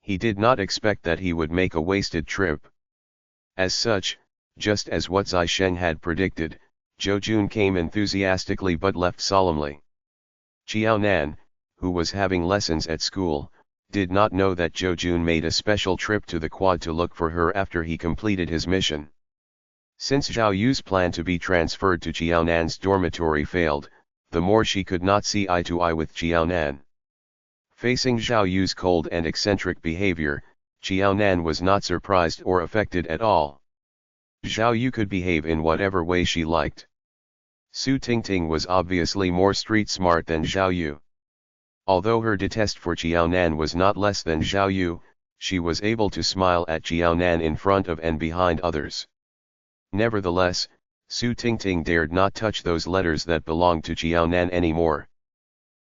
He did not expect that he would make a wasted trip. As such, just as what Zai Sheng had predicted, Zhou Jun came enthusiastically but left solemnly. Qiaonan, who was having lessons at school, did not know that Zhou Jun made a special trip to the quad to look for her after he completed his mission. Since Zhao Yu's plan to be transferred to Qiaonan's dormitory failed, the more she could not see eye to eye with Qiaonan. Facing Zhao Yu's cold and eccentric behavior, Qiaonan was not surprised or affected at all. Zhao Yu could behave in whatever way she liked. Su Tingting was obviously more street smart than Zhao Yu. Although her detest for Qiaonan was not less than Zhao Yu, she was able to smile at Qiaonan in front of and behind others. Nevertheless, Su Tingting dared not touch those letters that belonged to Qiaonan anymore.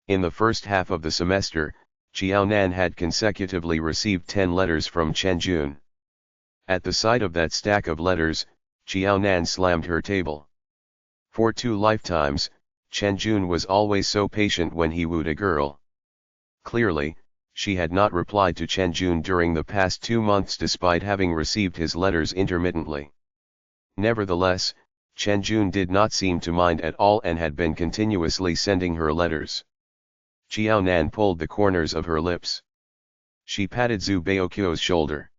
In the first half of the semester, Qiaonan had consecutively received 10 letters from Chen Jun. At the sight of that stack of letters, Qiaonan slammed her table. For 2 lifetimes, Chen Jun was always so patient when he wooed a girl. Clearly, she had not replied to Chen Jun during the past 2 months despite having received his letters intermittently. Nevertheless, Chen Jun did not seem to mind at all and had been continuously sending her letters. Qiaonan pulled the corners of her lips. She patted Zhu Baoqiu's shoulder.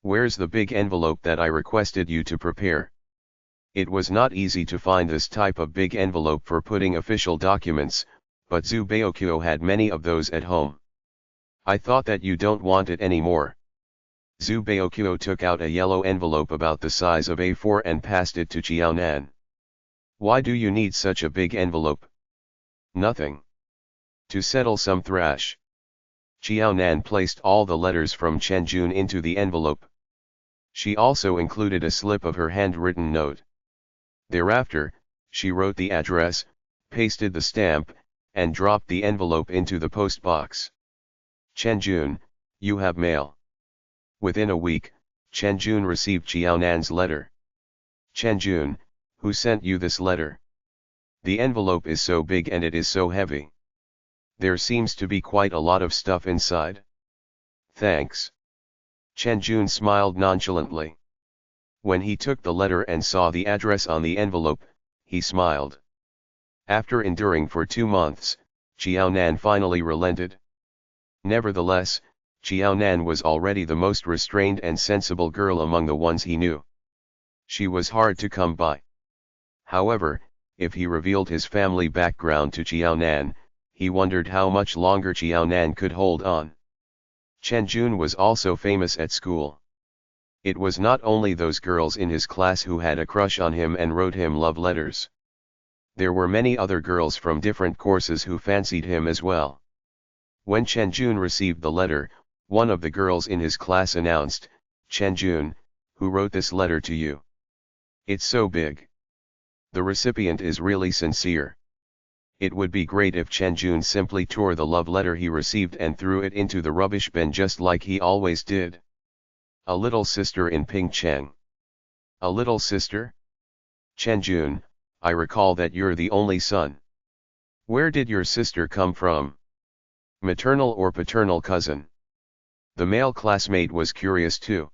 "Where's the big envelope that I requested you to prepare?" It was not easy to find this type of big envelope for putting official documents, but Zhu Baoqiu had many of those at home. "I thought that you don't want it anymore." Zhu Baoqiu took out a yellow envelope about the size of A4 and passed it to Qiaonan. "Why do you need such a big envelope?" "Nothing. To settle some thrash." Qiaonan placed all the letters from Chen Jun into the envelope. She also included a slip of her handwritten note. Thereafter, she wrote the address, pasted the stamp, and dropped the envelope into the post box. "Chen Jun, you have mail." Within a week, Chen Jun received Qiaonan's letter. "Chen Jun, who sent you this letter? The envelope is so big and it is so heavy. There seems to be quite a lot of stuff inside." "Thanks." Chen Jun smiled nonchalantly. When he took the letter and saw the address on the envelope, he smiled. After enduring for 2 months, Qiaonan finally relented. Nevertheless, Qiaonan was already the most restrained and sensible girl among the ones he knew. She was hard to come by. However, if he revealed his family background to Qiaonan, he wondered how much longer Qiaonan could hold on. Chen Jun was also famous at school. It was not only those girls in his class who had a crush on him and wrote him love letters. There were many other girls from different courses who fancied him as well. When Chen Jun received the letter, one of the girls in his class announced, "Chen Jun, who wrote this letter to you? It's so big. The recipient is really sincere. It would be great if Chen Jun simply tore the love letter he received and threw it into the rubbish bin just like he always did." A little sister in Ping Cheng. A little sister? Chen Jun, I recall that you're the only son. Where did your sister come from? Maternal or paternal cousin? The male classmate was curious too.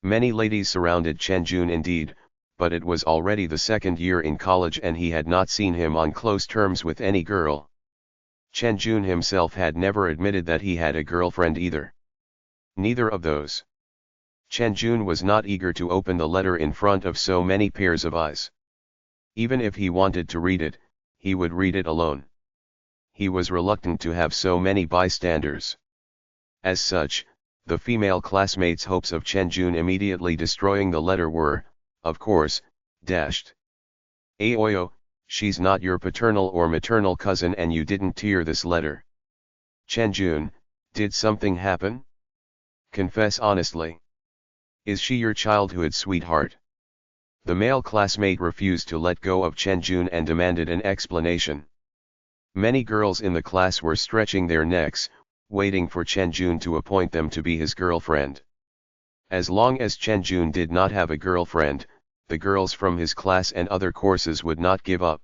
Many ladies surrounded Chen Jun indeed, but it was already the second year in college and he had not seen him on close terms with any girl. Chen Jun himself had never admitted that he had a girlfriend either. Neither of those. Chen Jun was not eager to open the letter in front of so many pairs of eyes. Even if he wanted to read it, he would read it alone. He was reluctant to have so many bystanders. As such, the female classmates' hopes of Chen Jun immediately destroying the letter were, of course, dashed. Aoyo, she's not your paternal or maternal cousin and you didn't tear this letter. Chen Jun, did something happen? Confess honestly. Is she your childhood sweetheart? The male classmate refused to let go of Chen Jun and demanded an explanation. Many girls in the class were stretching their necks, waiting for Chen Jun to appoint them to be his girlfriend. As long as Chen Jun did not have a girlfriend, the girls from his class and other courses would not give up.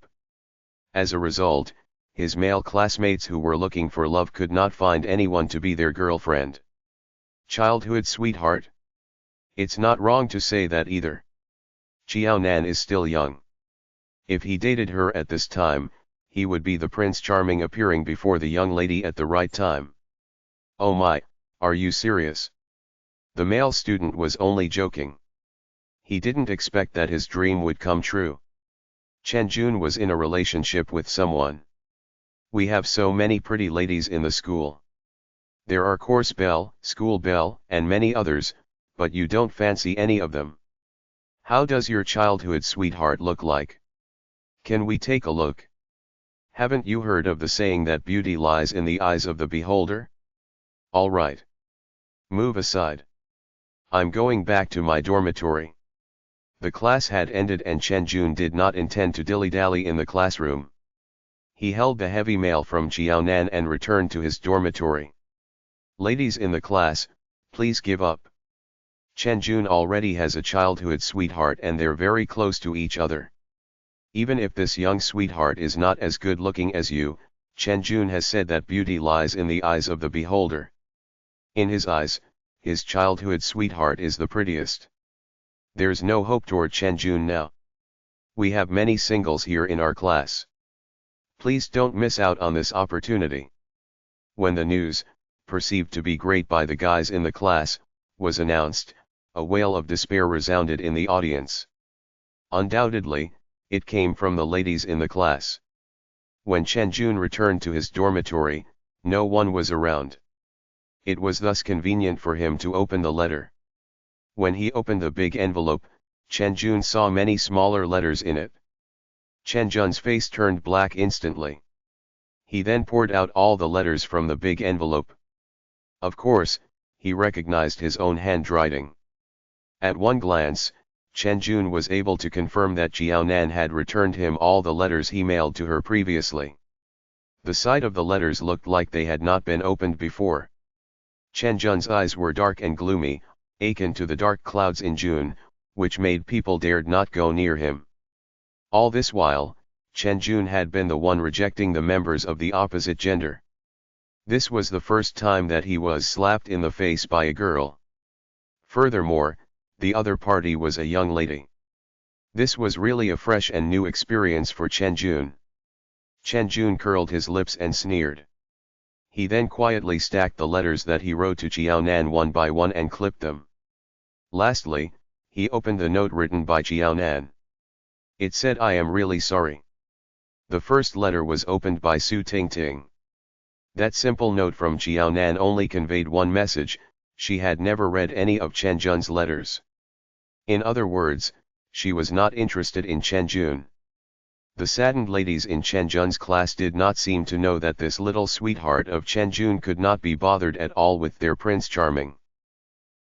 As a result, his male classmates who were looking for love could not find anyone to be their girlfriend. Childhood sweetheart? It's not wrong to say that either. Xiao Nan is still young. If he dated her at this time, he would be the Prince Charming appearing before the young lady at the right time. Oh my, are you serious? The male student was only joking. He didn't expect that his dream would come true. Chen Jun was in a relationship with someone. We have so many pretty ladies in the school. There are course belle, school belle, and many others, but you don't fancy any of them. How does your childhood sweetheart look like? Can we take a look? Haven't you heard of the saying that beauty lies in the eyes of the beholder? All right. Move aside. I'm going back to my dormitory. The class had ended and Chen Jun did not intend to dilly-dally in the classroom. He held the heavy mail from Jiaonan and returned to his dormitory. Ladies in the class, please give up. Chen Jun already has a childhood sweetheart and they're very close to each other. Even if this young sweetheart is not as good looking as you, Chen Jun has said that beauty lies in the eyes of the beholder. In his eyes, his childhood sweetheart is the prettiest. There's no hope toward Chen Jun now. We have many singles here in our class. Please don't miss out on this opportunity. When the news, perceived to be great by the guys in the class, was announced, a wail of despair resounded in the audience. Undoubtedly, it came from the ladies in the class. When Chen Jun returned to his dormitory, no one was around. It was thus convenient for him to open the letter. When he opened the big envelope, Chen Jun saw many smaller letters in it. Chen Jun's face turned black instantly. He then poured out all the letters from the big envelope. Of course, he recognized his own handwriting. At one glance, Chen Jun was able to confirm that Jiaonan had returned him all the letters he mailed to her previously. The sight of the letters looked like they had not been opened before. Chen Jun's eyes were dark and gloomy, akin to the dark clouds in June, which made people dared not go near him. All this while, Chen Jun had been the one rejecting the members of the opposite gender. This was the first time that he was slapped in the face by a girl. Furthermore, the other party was a young lady. This was really a fresh and new experience for Chen Jun. Chen Jun curled his lips and sneered. He then quietly stacked the letters that he wrote to Jiaonan one by one and clipped them. Lastly, he opened the note written by Jiaonan. It said, "I am really sorry." The first letter was opened by Su Tingting. That simple note from Jiaonan only conveyed one message: she had never read any of Chen Jun's letters. In other words, she was not interested in Chen Jun. The saddened ladies in Chen Jun's class did not seem to know that this little sweetheart of Chen Jun could not be bothered at all with their Prince Charming.